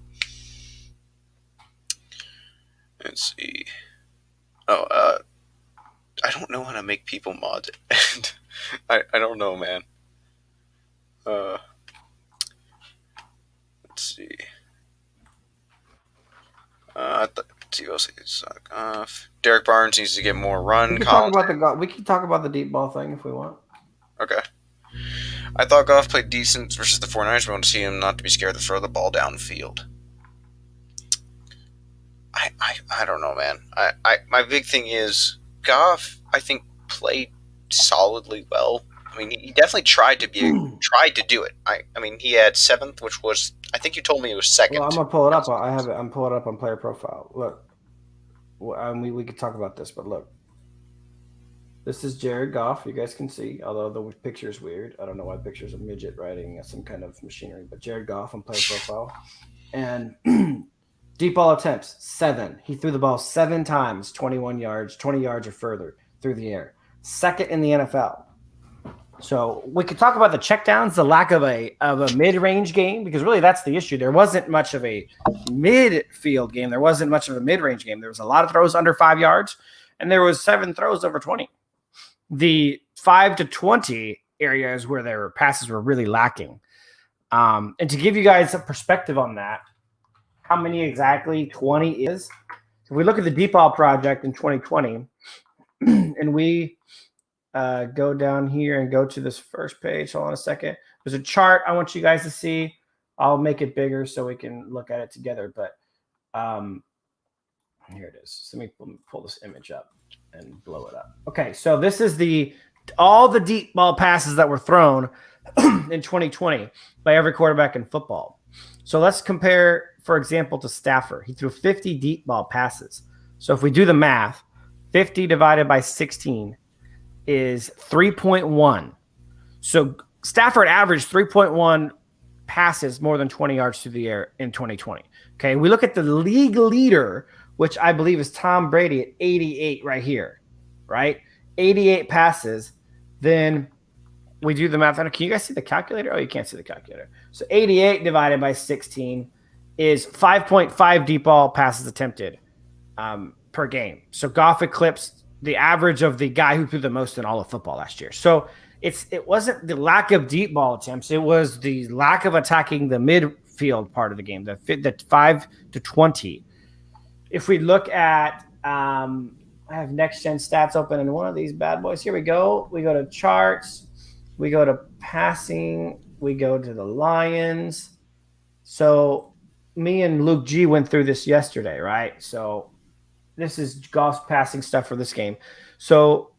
Let's see. I don't know how to make people mod. I don't know, man. Let's see. Derek Barnes needs to get more run.
We can talk about the deep ball thing if we want.
Okay. I thought Goff played decent versus the 49ers. We want to see him not to be scared to throw the ball downfield. I don't know, man. My big thing is Goff, I think, played solidly well. I mean, he definitely tried to do it. I mean, he had 7th, which was, I think you told me it was 2nd.
Well, I'm gonna pull it up. I'm pulling it up on player profile. Look, we could talk about this, but look, this is Jared Goff. You guys can see, although the picture is weird. I don't know why the picture is a midget riding some kind of machinery, but Jared Goff on player profile, and deep ball attempts 7. He threw the ball 7 times, 21 yards, 20 yards or further through the air. 2nd in the NFL. So we could talk about the checkdowns, the lack of a mid-range game, because really that's the issue. There wasn't much of a midfield game. There wasn't much of a mid-range game. There was a lot of throws under 5 yards, and there was 7 throws over 20. The 5 to 20 areas where their passes were really lacking. And to give you guys a perspective on that, how many exactly 20 is? If we look at the Deep Ball Project in 2020, and we go down here and go to this first page. Hold on a second. There's a chart I want you guys to see. I'll make it bigger so we can look at it together. But here it is. So let me pull this image up and blow it up. Okay, so this is all the deep ball passes that were thrown in 2020 by every quarterback in football. So let's compare, for example, to Stafford. He threw 50 deep ball passes. So if we do the math, 50 divided by 16 is 3.1. So Stafford averaged 3.1 passes more than 20 yards through the air in 2020. Okay, we look at the league leader, which I believe is Tom Brady at 88 right here, right? 88 passes. Then we do the math. Can you guys see the calculator? Oh, you can't see the calculator. So 88 divided by 16 is 5.5 deep ball passes attempted per game. So Goff eclipsed the average of the guy who threw the most in all of football last year. So it wasn't the lack of deep ball attempts. It was the lack of attacking the midfield part of the game, the 5 to 20. If we look at, I have next gen stats open in one of these bad boys. Here we go. We go to charts. We go to passing. We go to the Lions. So me and Luke G went through this yesterday, right? So this is Goff's passing stuff for this game. So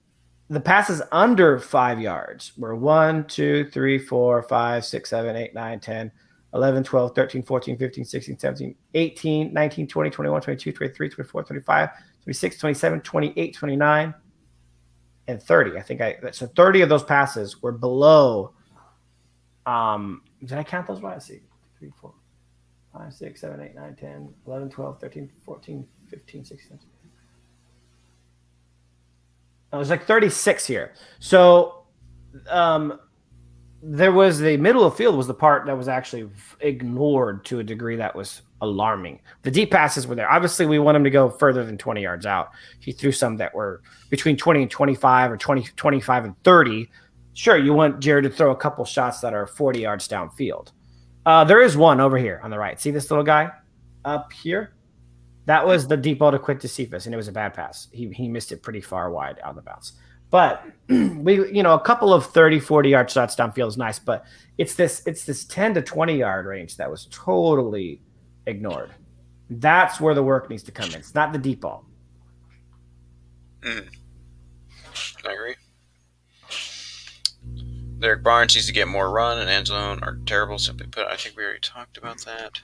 the passes under 5 yards were 1, 2, 3, 4, 5, 6, 7, 8, 9, 10, 11, 12, 13, 14, 15, 16, 17, 18, 19, 20, 21, 22, 23, 24, 25, 26, 27, 28, 29, and 30. So 30 of those passes were below. Did I count those right? Let's see. 3, 4, 5, 6, 7, 8, 9, 10, 11, 12, 13, 14, 15, 16. It was like 36 here. So there was the middle of the field was the part that was actually ignored to a degree that was alarming. The deep passes were there. Obviously, we want him to go further than 20 yards out. He threw some that were between 20 and 25 or 20, 25 and 30. Sure, you want Jared to throw a couple shots that are 40 yards downfield. There is one over here on the right. See this little guy up here? That was the deep ball to Quintus Cephas, and it was a bad pass. He missed it pretty far wide out of the bounce. But a couple of 30, 40-yard shots downfield is nice, but it's this 10 to 20-yard range that was totally ignored. That's where the work needs to come in. It's not the deep ball.
I agree. Derek Barnes needs to get more run, and end zone are terrible. Simply put, I think we already talked about that.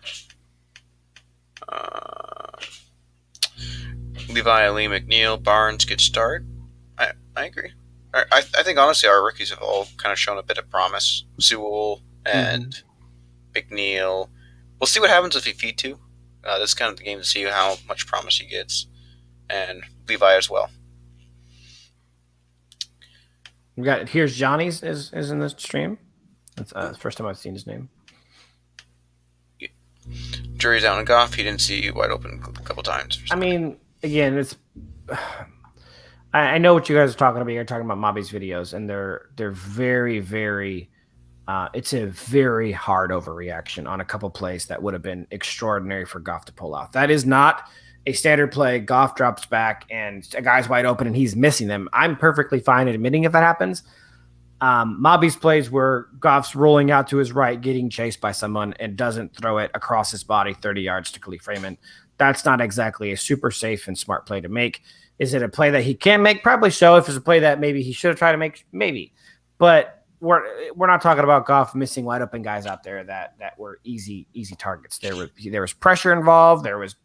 Levi, Ali, McNeil, Barnes get start. I agree. I think honestly our rookies have all kind of shown a bit of promise. Sewell and McNeil. We'll see what happens if he feed to. This is kind of the game to see how much promise he gets, and Levi as well.
We got here's Johnny's is in the stream. That's the first time I've seen his name.
Jury's out on Goff. He didn't see wide open a couple times.
I mean, again, it's. I know what you guys are talking about. You're talking about Mobby's videos, and they're very, very. It's a very hard overreaction on a couple plays that would have been extraordinary for Goff to pull out. That is not a standard play. Goff drops back and a guy's wide open and he's missing them. I'm perfectly fine admitting if that happens. Mobby's plays where Goff's rolling out to his right, getting chased by someone and doesn't throw it across his body 30 yards to Khalif Raymond. That's not exactly a super safe and smart play to make. Is it a play that he can make? Probably so. If it's a play that maybe he should have tried to make, maybe. But we're not talking about Goff missing wide open guys out there that were easy targets. There was pressure involved. There was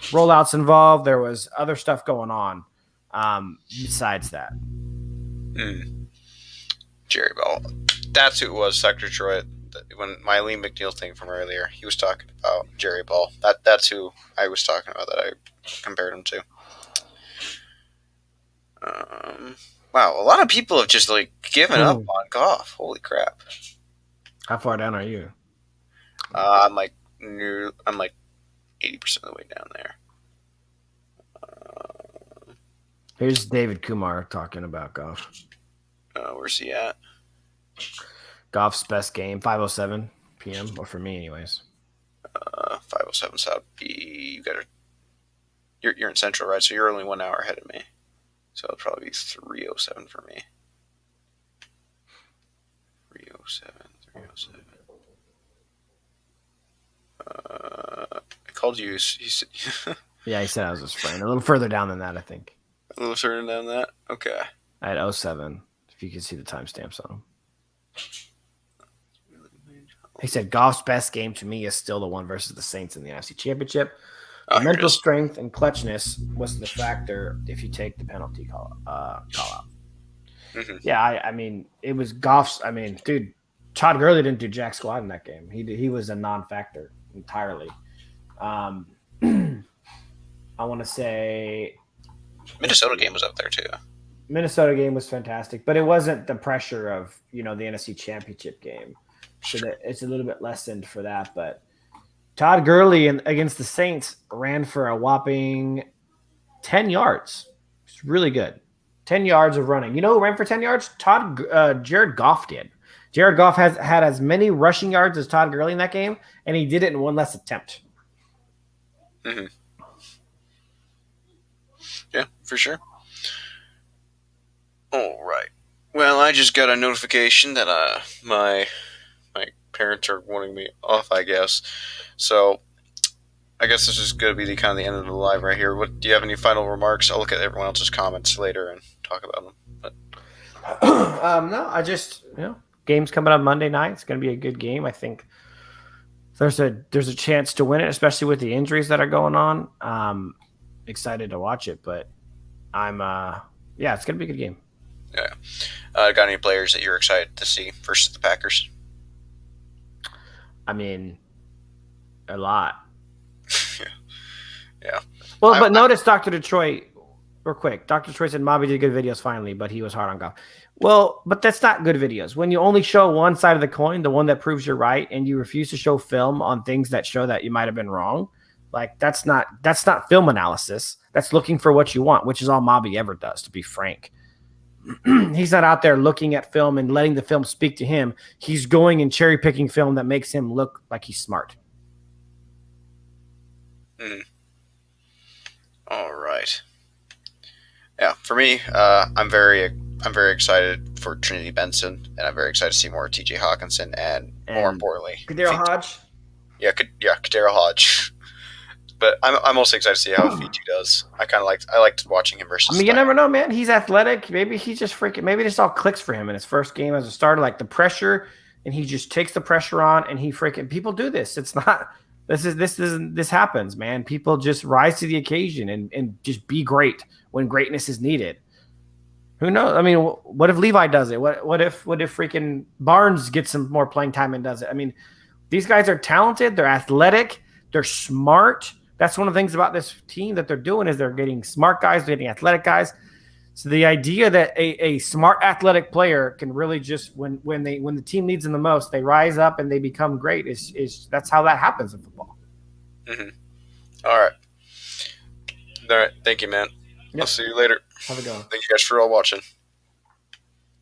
rollouts involved. There was other stuff going on besides that.
Jerry Ball. That's who it was, Sector Detroit. When my Lee McNeil thing from earlier, he was talking about Jerry Ball. That's who I was talking about that I compared him to. Wow, a lot of people have just given up on Goff. Holy crap!
How far down are you?
I'm like 80% of the way down there.
Here's David Kumar talking about Goff.
Where's he at?
Goff's best game, 5:07 p.m. or for me, anyways.
5:07. So that'd be you're in Central, right? So you're only 1 hour ahead of me. So it'll probably be 3:07 for me. 3:07. I called you. He said,
yeah, he said I was his friend. A little further down than that, I think.
A little further down than that? Okay.
I had 07, if you can see the timestamps on him. He said Goff's best game to me is still the one versus the Saints in the NFC Championship. Mental strength and clutchness was the factor if you take the penalty call out. Mm-hmm. Yeah, I mean, it was Goff's. I mean, dude, Todd Gurley didn't do jack squat in that game. He was a non-factor entirely. I want to say
Minnesota game was up there too.
Minnesota game was fantastic, but it wasn't the pressure of the NFC Championship game, so that it's a little bit lessened for that. But Todd Gurley against the Saints ran for a whopping 10 yards. It's really good. 10 yards of running. You know who ran for 10 yards? Jared Goff did. Jared Goff has had as many rushing yards as Todd Gurley in that game, and he did it in one less attempt.
Mm-hmm. Yeah, for sure. All right. Well, I just got a notification that my parents are wanting me off, I guess. So I guess this is going to be the kind of the end of the live right here. What do you have any final remarks? I'll look at everyone else's comments later and talk about them. But
no, I just game's coming up Monday night. It's going to be a good game. I think there's a chance to win it, especially with the injuries that are going on. Excited to watch it, but it's going to be a good game.
Yeah. Got any players that you're excited to see versus the Packers?
I mean, a lot.
Yeah.
Well, but notice Dr. Detroit, real quick. Dr. Detroit said Mobby did good videos finally, but he was hard on Goff. Well, but that's not good videos. When you only show one side of the coin, the one that proves you're right, and you refuse to show film on things that show that you might have been wrong, like that's not film analysis. That's looking for what you want, which is all Mobby ever does, to be frank. He's not out there looking at film and letting the film speak to him. He's going and cherry picking film that makes him look like he's smart.
Mm. All right. Yeah, for me, I'm very excited for Trinity Benson, and I'm very excited to see more T.J. Hawkinson, and more importantly,
Kadero Hodge.
Yeah, Kadero Hodge. But I'm also excited to see how Fitu does. I liked watching him versus.
I mean, you never know, man. He's athletic. Maybe he just maybe this all clicks for him in his first game as a starter, like the pressure, and he just takes the pressure on, and he people do this. It's not. This happens, man. People just rise to the occasion and just be great when greatness is needed. Who knows? I mean, what if Levi does it? What if freaking Barnes gets some more playing time and does it? I mean, these guys are talented. They're athletic. They're smart. That's one of the things about this team that they're doing is they're getting smart guys, they're getting athletic guys. So the idea that a smart athletic player can really just when the team needs them the most, they rise up and they become great. Is that's how that happens in football.
Mm-hmm. All right. Thank you, man. Yep. I'll see you later.
Have a go.
Thank you guys for all watching.